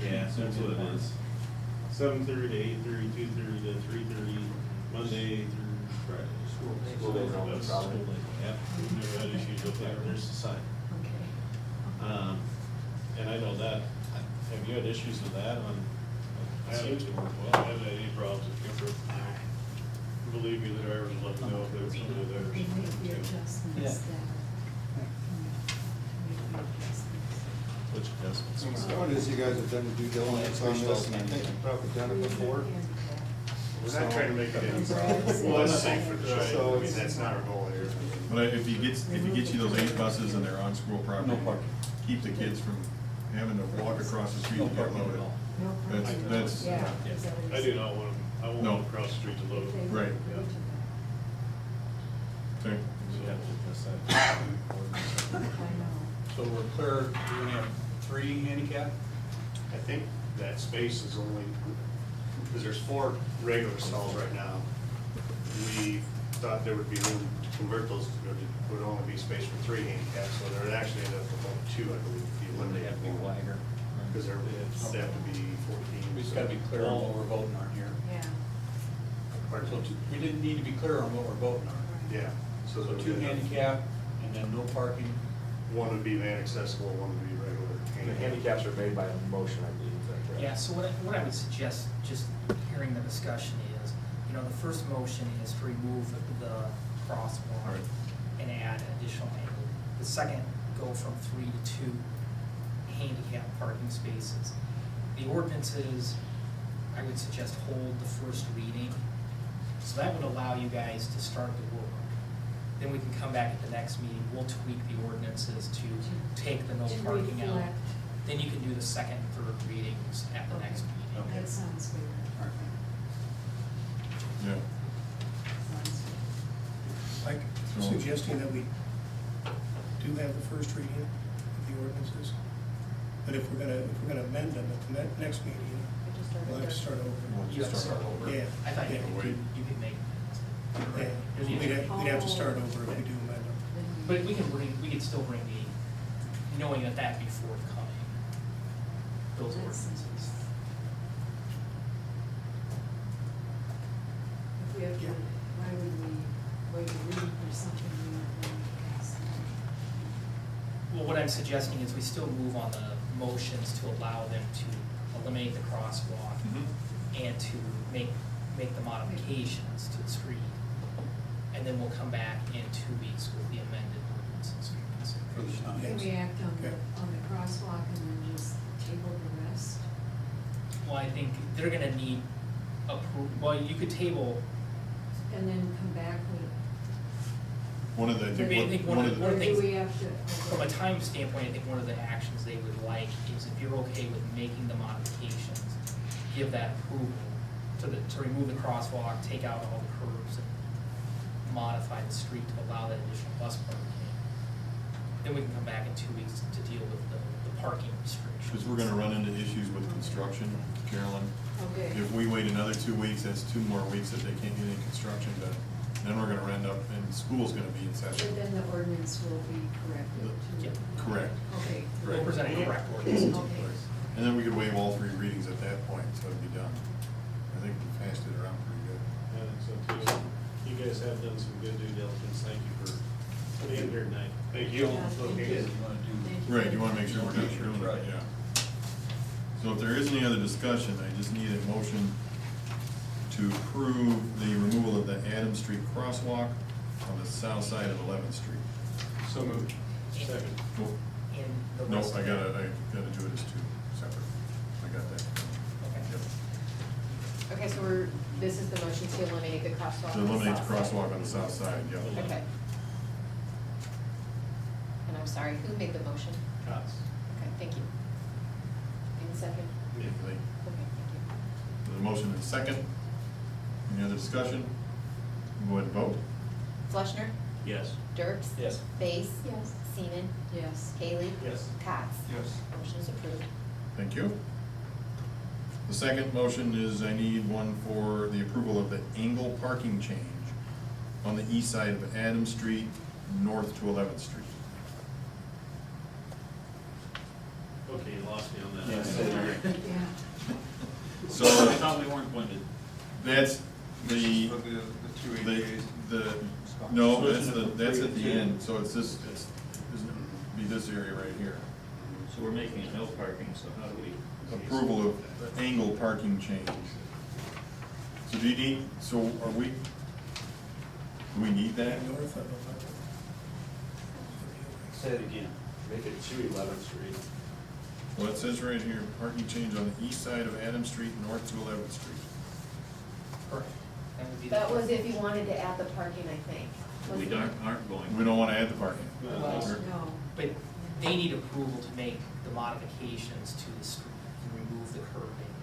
Yeah, so that's what it is. 7:30 to 8:30, 2:30 to 3:30, Monday through Friday. School days only, That's probably. school days, yeah. we've never had issues up there. There's the sign. Okay. And I know that, have you had issues with that on? I haven't, well, I haven't had any problems at Kemper. Believe me, the drivers will let me know if they were going to do theirs. We make the adjustments Yeah. there. We make the adjustments. Such adjustments. What is you guys have done due diligence on this, and I think you've probably done it before. We're not trying to make it any less safe for the child, I mean, that's not our goal here. But if he gets you those 8 buses and they're on school property, No parking. keep the kids from having to walk across the street to get parking at loaded. all. That's, I do not want them, I won't No. want them across the street to load. right. Okay. You have to adjust that. So we're clear, we're gonna have 3 handicap? I think that space is only, because there's 4 regular stalls right now. We thought there would be room to convert those, there would only be space for 3 handicaps, so there would actually end up with only 2, I believe, if you eliminate one. wider. Because they have to be 14. We just gotta be clear on what we're voting on here. Yeah. Pardon? So we didn't need to be clear on what we're voting on. Yeah. So there 2 would be- handicap and then no parking. One would be van accessible, one would be regular The handicap. handicaps are made by motion, I believe, is that correct? Yeah, so what I would suggest, just hearing the discussion is, the first motion is to remove the crosswalk Right. and add an additional angle. The second, go from 3 to 2 handicap parking spaces. The ordinances, I would suggest hold the first reading, so that would allow you guys to start the work. Then we can come back at the next meeting, we'll tweak the ordinances to take the no To parking out. reflect. Then you can do the second, third readings at the next meeting. Okay. That sounds fair. All right. Yeah. Sounds fair. Like suggesting that we do have the first reading of the ordinances, but if we're gonna amend them at the next meeting, we'll have to start over. You have to start over. Yeah. I thought Yeah. you could make. Yeah, we'd have to start over if we do amend them. But we could still bring knowing that be forthcoming, those ordinances. If we have to, why would we wait a week or something? We might want to pass that. Well, what I'm suggesting is we still move on the motions to allow them to eliminate the crosswalk and to make the modifications to the street. And then we'll come back in 2 weeks with the amended ordinances. For the signs. Can we act on Okay. the crosswalk and then just table the rest? Well, I think they're gonna need well, you could table, And then come back with, One of the, I I mean, I think think, one of the or do things, we have to? from a time standpoint, I think one of the actions they would like is if you're okay with making the modifications, give that approval to remove the crosswalk, take out all the curbs, and modify the street to allow that additional bus parking. Then we can come back in 2 weeks to deal with the parking restrictions. because we're gonna run into issues with construction, Carolyn. Okay. If we wait another 2 weeks, that's 2 more weeks that they can't get any construction done. Then we're gonna end up, and school's gonna be in But session. then the ordinance will be corrected too. Yeah. Correct. Okay. We'll present a correct ordinance. Okay. And then we could waive all 3 readings at that point, so it'd be done. I think we passed it around pretty good. And so too, you guys have done some good due diligence, thank you for being here tonight. Thank you. Yeah, thank you. Okay, you wanna do- Thank you. Right, you wanna make sure we're not Make sure doing it's it, right. yeah. So if there is any other discussion, I just need a motion to approve the removal of the Adams Street crosswalk on the south side of 11th Street. So moved. Second. Nope, And the nope, rest I of gotta it. do it as 2 separate. I got that. Okay. Yep. Okay, so this is the motion to eliminate the crosswalk To on the eliminate the south side. crosswalk on the south side, yeah. Okay. And I'm sorry, who made the motion? Cots. Okay, thank you. Any second? Lee. Okay, thank you. There's a motion and a second. Any other discussion? Go ahead and vote. Flushner? Yes. Dirks? Yes. Base? Yes. Seaman? Yes. Haley? Yes. Cots? Yes. Motion is approved. Thank you. The second motion is I need one for the approval of the angle parking change on the east side of Adams Street, north to 11th Street. Okay, you lost me on that. Yes. Yeah. So I thought we weren't going to. that's the, For the two the, ADAs. the, no, that's at the end, so it's this, be this area right here. So we're making a no parking, so how do we? Approval of the angle parking change. So do you need, so are we, do we need that? North of 11th. Say it again. Make it 2 11th Street. Well, it says right here, parking change on the east side of Adams Street, north to 11th Street. Correct. That would be the. That was if you wanted to add the parking, I think. We Wasn't it? aren't going. We don't wanna add the parking. Well, No. but they need approval to make the modifications to the street and remove the curbing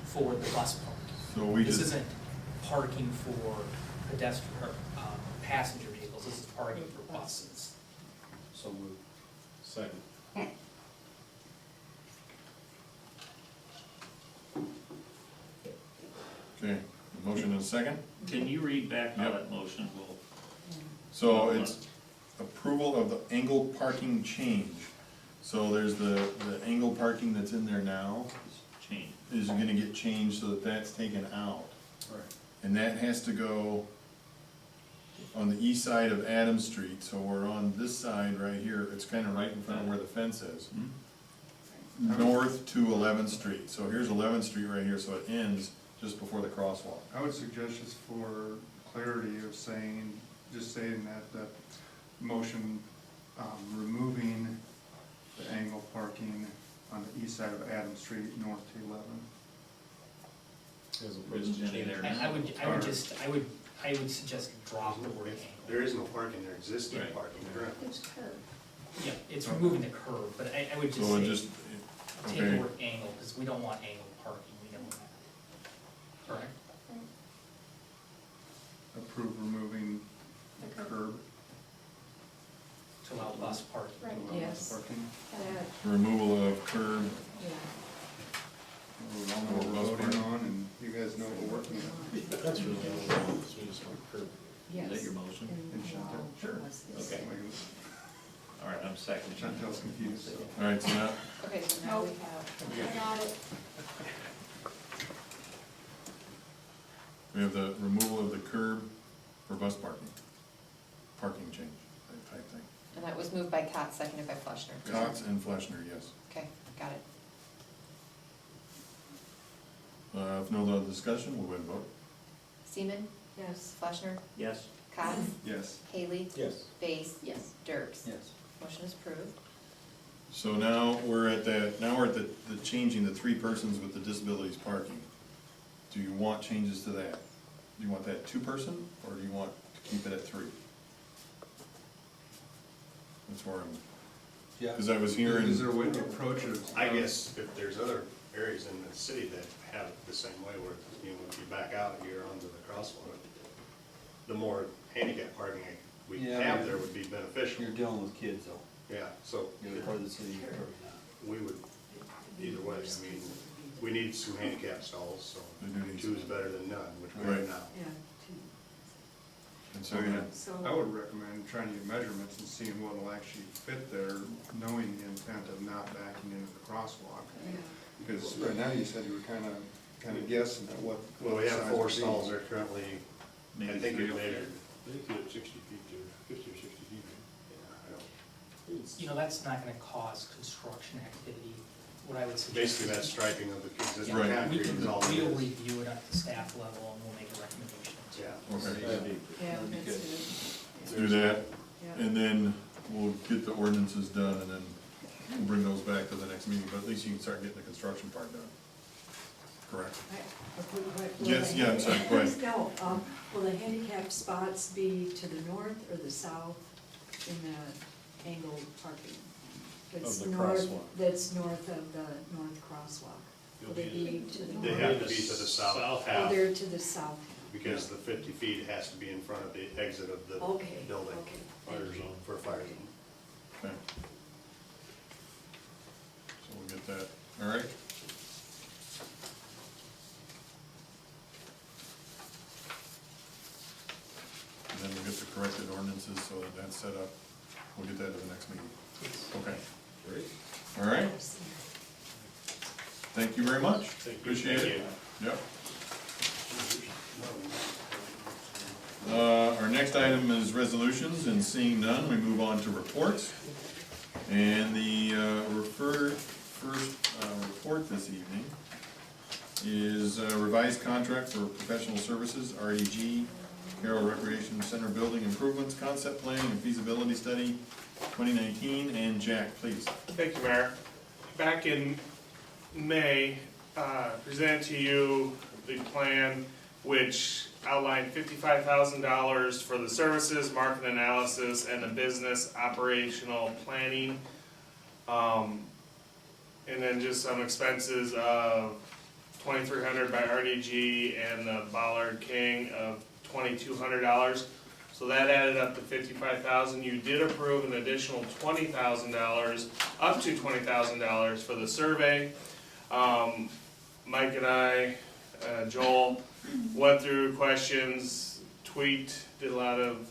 for the bus parking. So we This just, isn't parking for pedestrian, or, passenger vehicles, this is parking for buses. So moved. Second. okay, motion and a second? Can you read back how Yep. that motion will? So it's approval of the angled parking change. So there's the angled parking that's in there now Change. is gonna get changed so that that's taken out. Right. And that has to go on the east side of Adams Street, so we're on this side right here, it's kinda right in front of where the fence is. North to 11th Street, so here's 11th Street right here, so it ends just before the crosswalk. I would suggest just for clarity of saying, just saying that motion, removing the angle parking on the east side of Adams Street, north to 11. As opposed to Isn't any there changing. I would suggest drop the word angle. There is no parking there, existing Right. parking currently. It's curved. Yeah, it's removing the curb, but I would just So it say, just, take the okay, word angle, because we don't want angled parking, we don't want that. Correct? Approve removing the curb. To allow bus parking. Right. allow Yes. Parking. removal of curb, Yeah. I don't know what we're voting on, and you guys know what we're working on. That's really all, we just want curb. Yes. Is that your motion? And Chantel. Sure. Okay. All right, I'm seconding. Chantel's confused, so. all right, so now, Okay, so now we have, I got it. we have the removal of the curb for bus parking change, that type thing. And that was moved by Cott, seconded by Fleischner. Cots and Fleshner, yes. Okay, got it. If no other discussion, we'll go ahead and vote. Seaman? Yes. Fleischner? Yes. Cott? Yes. Haley? Yes. Base? Yes. Dirks? Yes. Motion is approved. So now we're at the changing the 3 persons with the disabilities parking. Do you want changes to that? Do you want that 2-person, or do you want to keep it at 3? That's where I'm, Yeah. because I was hearing. Is there a way to approach it? I guess if there's other areas in the city that have it the same way, where, you know, if you back out here onto the crosswalk, the more handicap parking we Yeah. have there would be beneficial. You're dealing with kids though. Yeah, so You're part of the city, you're part of that. we would, either way, I mean, we need some handicap stalls, We so do need 2 is some. better than none, which we Right. have now. Yeah. And so then, So. I would recommend trying to get measurements and seeing what will actually fit there, knowing the intent of not backing into the crosswalk. Yeah. Because right now you said you were kind of guessing at what. Well, we have size 4 would be. stalls there currently, I Maybe think 3 it's over there. measured. They could have 60 feet to 50 or 60 feet. Yeah, I don't. You know, that's not gonna cause construction activity. What I would suggest. Basically, that striping of the existing Right. We concrete can, is all it we'll is. review it at the staff level and we'll make a recommendation. Yeah. okay, Yeah, That'd be that's good. good. do that, Yeah. and then we'll get the ordinances done, and then we'll bring those back to the next meeting, but at least you can start getting the construction part done. Correct? Yes, yeah, I'm sorry, go ahead. No, will the handicap spots be to the north or the south in the angled parking? That's Of the north- crosswalk. That's north of the north crosswalk. Will they be to the north? They have to be to the south Oh, half, they're to the south. because the 50 feet has to be in front of the exit of the Okay, building. okay. Fire zone, for fire Okay. zone. Okay. So we'll get that, all right? And then we'll get the corrected ordinances, so that that's set up, we'll get that at the next meeting. Okay. Great. All right, thank you very much. Thank you. Appreciate Thank it. you. Yep. Our next item is resolutions, and seeing none, we move on to reports. And the first report this evening is revised contract for professional services, RDG, Carroll Recreation Center Building Improvements, Concept Planning and Feasibility Study, 2019, and Jack, please. Thank you, Mayor. back in May, presented to you the plan which outlined $55,000 for the services, market analysis, and the business operational planning. And then just some expenses of $2,300 by RDG and the Bollard King of $2,200. So that added up to $55,000. You did approve an additional $20,000, up to $20,000 for the survey. Mike and I, Joel, went through questions, tweaked, did a lot of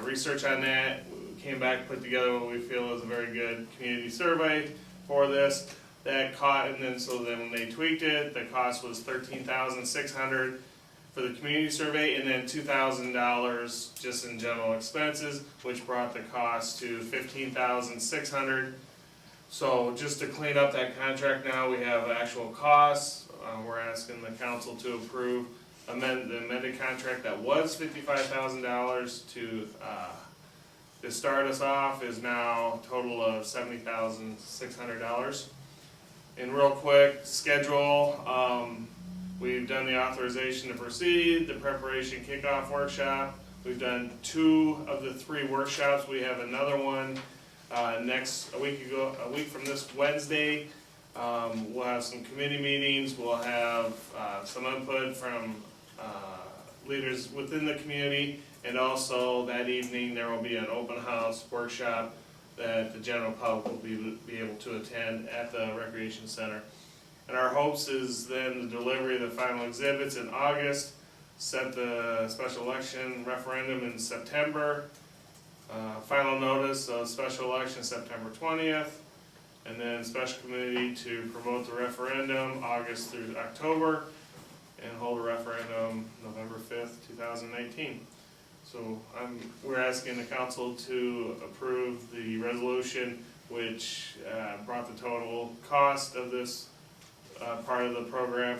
research on that. We came back, put together what we feel is a very good community survey for this. That and then so then when they tweaked it, the cost was $13,600 for the community survey, and then $2,000 just in general expenses, which brought the cost to $15,600. So just to clean up that contract now, we have actual costs. We're asking the council to approve the amended contract that was $55,000 to start us off is now a total of $70,600. And real quick, schedule, we've done the authorization to proceed, the preparation kickoff workshop. We've done 2 of the 3 workshops. We have another one a week from this Wednesday. We'll have some committee meetings. We'll have some input from leaders within the community. And also that evening, there will be an open house workshop that the general public will be able to attend at the Recreation Center. And our hopes is then the delivery of the final exhibits in August, set the special election referendum in September, final notice of special election September 20th, and then special committee to promote the referendum August through October, and hold a referendum November 5th, 2019. So we're asking the council to approve the resolution which brought the total cost of this part of the program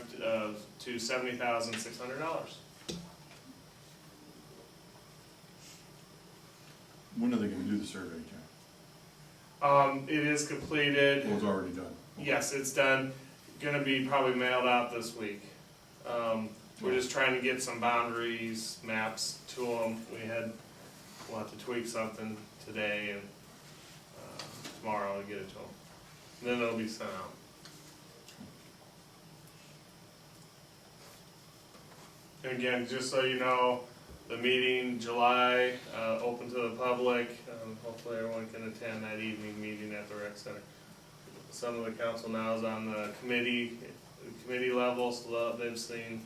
to $70,600. When are they gonna do the survey, John? It is completed. Well, it's already done. Yes, it's done. Gonna be probably mailed out this week. We're just trying to get some boundaries, maps to them. We'll have to tweak something today and tomorrow to get it to them. And then it'll be sent out. And again, just so you know, the meeting July, open to the public. Hopefully everyone can attend that evening meeting at the rec center. Some of the council now is on the committee level, so they've seen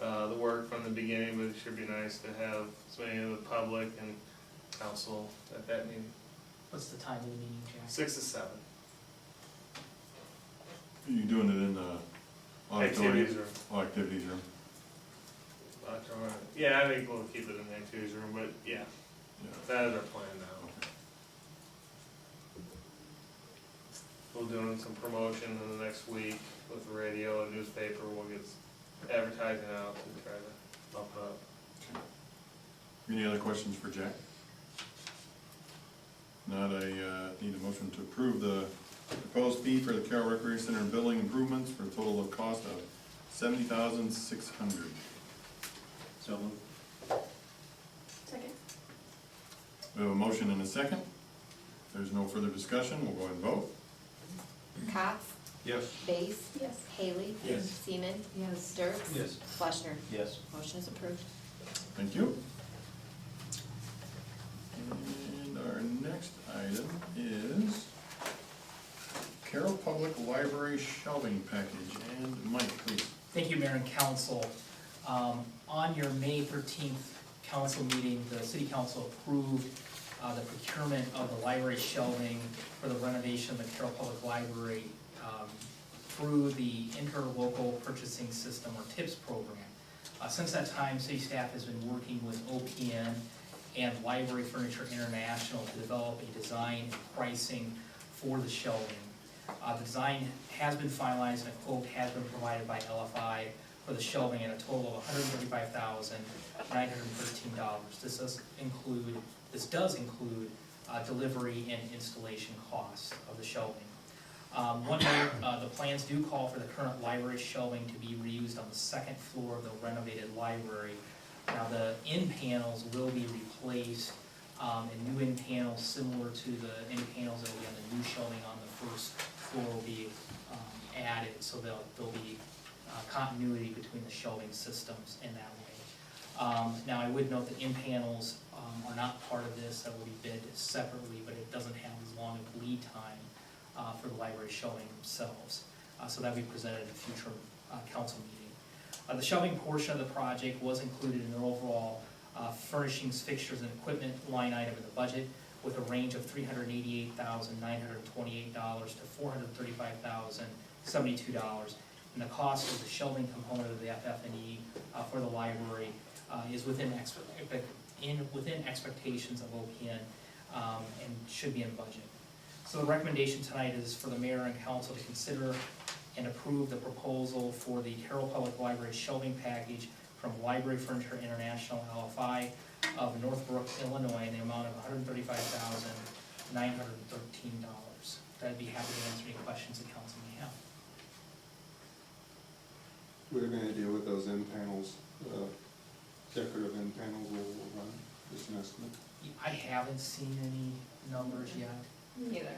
the work from the beginning, but it should be nice to have as many of the public and council at that meeting. What's the time of the meeting, Jack? 6 to 7. Are you doing it in the auditorium? Activities room. Oh, activities room. Yeah, I think we'll keep it in the activities room, but yeah, that is our plan now. Okay. We'll do some promotion in the next week with the radio and newspaper. We'll get advertising out and try to bump it up. Okay. Any other questions for Jack? Not, I need a motion to approve the proposed fee for the Carroll Recreation Center building improvements for a total of cost of $70,600. So moved. Second. We have a motion and a second. If there's no further discussion, we'll go ahead and vote. Cox? Yes. Base? Yes. Haley? Yes. Seaman? Yes. Dirks? Yes. Fleischner? Yes. Motion is approved. Thank you. And our next item is Carroll Public Library shelving package. And Mike, please. Thank you, Mayor and Council. On your May 13th council meeting, the city council approved the procurement of the library shelving for the renovation of the Carroll Public Library through the interlocal purchasing system, or TIPS program. Since that time, city staff has been working with OPN and Library Furniture International to develop a design and pricing for the shelving. The design has been finalized and a quote has been provided by LFI for the shelving at a total of $135,913. This does include delivery and installation costs of the shelving. One note, the plans do call for the current library shelving to be reused on the second floor of the renovated library. Now, the end panels will be replaced, and new end panels similar to the end panels that will be on the new shelving on the first floor will be added, so there'll be continuity between the shelving systems in that way. Now, I would note that end panels are not part of this, that will be bid separately, but it doesn't have as long of lead time for the library shelving themselves. So that'll be presented at a future council meeting. The shelving portion of the project was included in the overall furnishings, fixtures, and equipment line item in the budget, with a range of $388,928 to $435,072. And the cost of the shelving component of the FF&E for the library is within expectations of OPN and should be in budget. So the recommendation tonight is for the mayor and council to consider and approve the proposal for the Carroll Public Library shelving package from Library Furniture International LFI of Northbrook, Illinois, in the amount of $135,913. I'd be happy to answer any questions the council may have. Do we have any idea what those end panels, decorative end panels will run? Just an estimate? I haven't seen any numbers yet. Neither.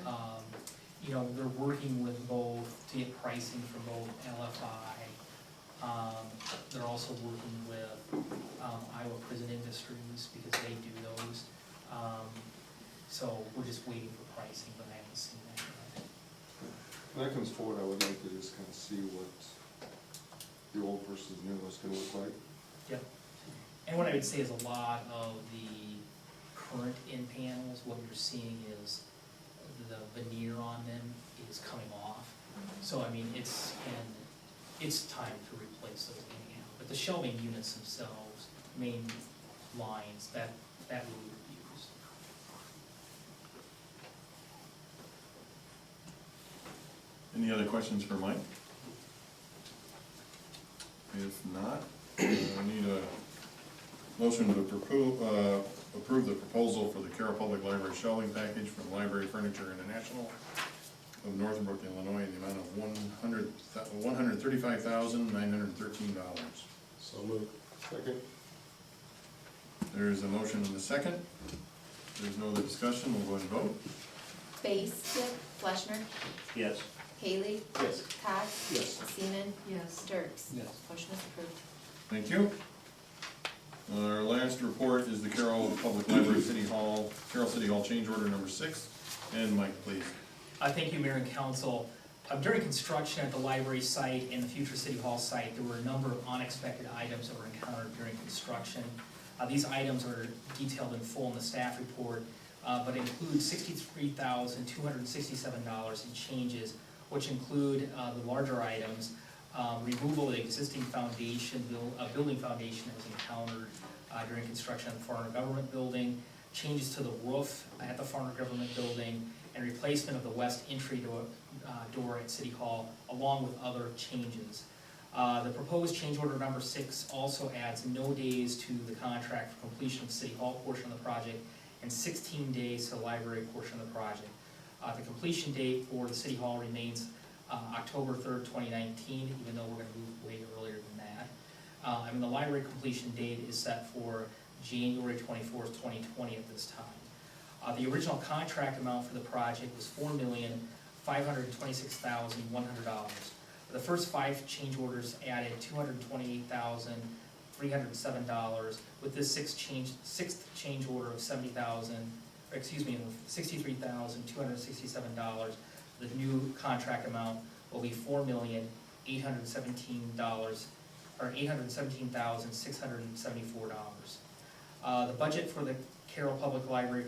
You know, they're working with both to get pricing from both LFI. They're also working with Iowa Prison Industries because they do those. So we're just waiting for pricing, but I haven't seen that yet. When that comes forward, I would like to just kind of see what the old versus new is gonna look like. Yep. And what I would say is a lot of the current end panels, what you're seeing is the veneer on them is coming off. So I mean, it's time to replace those anyhow. But the shelving units themselves, main lines, that will be used. Any other questions for Mike? If not, I need a motion to approve the proposal for the Carroll Public Library shelving package from Library Furniture International of Northbrook, Illinois, in the amount of $135,913. So moved. Second? There's a motion and a second. If there's no other discussion, we'll go ahead and vote. Base? Yep. Fleshner? Yes. Haley? Yes. Cox? Yes. Seaman? Yes. Dirks? Yes. Motion is approved. Thank you. Our last report is the Carroll Public Library Carroll City Hall change order number 6. And Mike, please. Thank you, Mayor and Council. During construction at the library site and the future City Hall site, there were a number of unexpected items that were encountered during construction. These items are detailed in full in the staff report, but include $63,267 in changes, which include the larger items, removal of the existing foundation, building foundation that was encountered during construction of the Farner Government Building, changes to the roof at the Farner Government Building, and replacement of the west entry door at City Hall, along with other changes. The proposed change order number 6 also adds no days to the contract for completion of the City Hall portion of the project and 16 days to the library portion of the project. The completion date for the City Hall remains October 3rd, 2019, even though we're going to move way earlier than that. And the library completion date is set for January 24th, 2020 at this time. The original contract amount for the project was $4,526,100. The first 5 change orders added $228,307. With this sixth change order of $63,267, the new contract amount will be $817,674. The budget for the Carroll Public Library,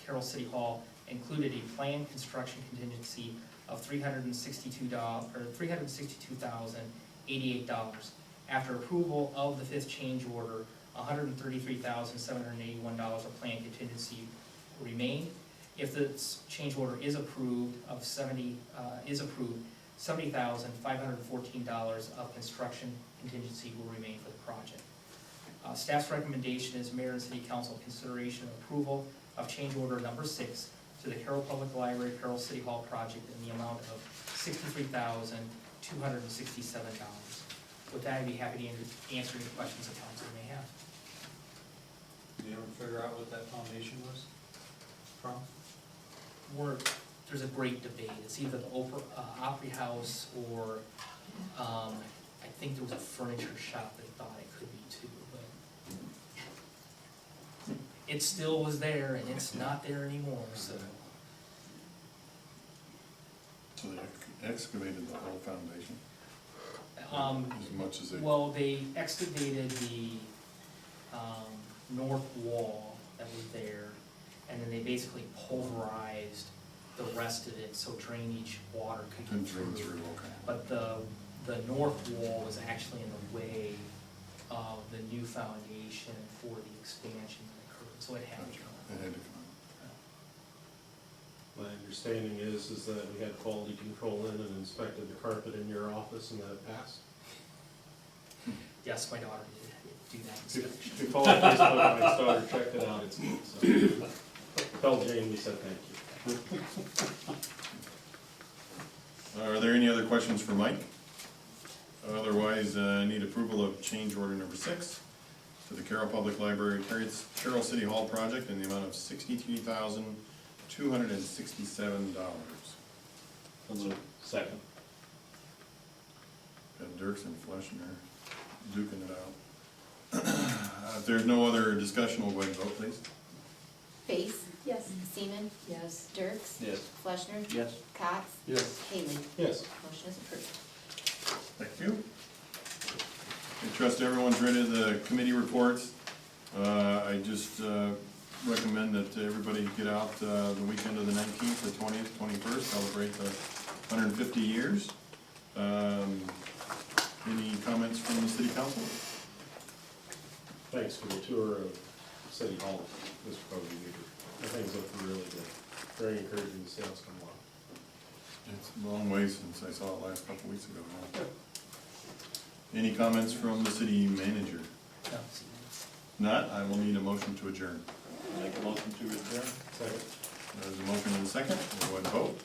Carroll City Hall, included a planned construction contingency of $362,088. After approval of the 5th change order, $133,781 of planned contingency remain. If the change order is approved, $70,514 of construction contingency will remain for the project. Staff's recommendation is Mayor and City Council consideration of approval of change order number 6 to the Carroll Public Library, Carroll City Hall project in the amount of $63,267. With that, I'd be happy to answer any questions the council may have. Did you ever figure out what that foundation was from? There's a great debate. It's either the Opry House or, I think there was a furniture shop that thought it could be too, but it still was there and it's not there anymore, so. So they excavated the whole foundation, as much as they. Well, they excavated the, north wall that was there, and then they basically pulverized the rest of it, so drainage water could Couldn't get drain through. through, okay. But the north wall was actually in the way of the new foundation for the expansion that occurred, so it had to come. It had to come. My understanding is that we had quality control in and inspected the carpet in your office and that it passed. Yes, my daughter did do that If inspection. you follow Facebook, my daughter checked it out, it's good, so. Tell Jane we said thank you. Are there any other questions for Mike? Otherwise, I need approval of change order number 6 to the Carroll Public Library Carroll City Hall project in the amount of $63,267. Second. Got Dirks and Fleshner duking it out. If there's no other discussion, we'll go ahead and vote, please. Base? Yes. Seaman? Yes. Dirks? Yes. Fleshner? Yes. Cots? Yes. Haley? Yes. Motion is approved. Thank you. I trust everyone's read the committee reports. I just recommend that everybody get out the weekend of the 19th, the 20th, 21st, celebrate the 150 years. Any comments from the city council? Thanks for the tour of City Hall, Mr. Cody. Things look really good. Very encouraging to see how it's come along. It's a long way since I saw it last couple weeks ago. Huh? Any comments from the city manager? No. Not, I will need a motion to adjourn. Make a motion to adjourn. Second. There's a motion and a second. We'll go ahead and vote.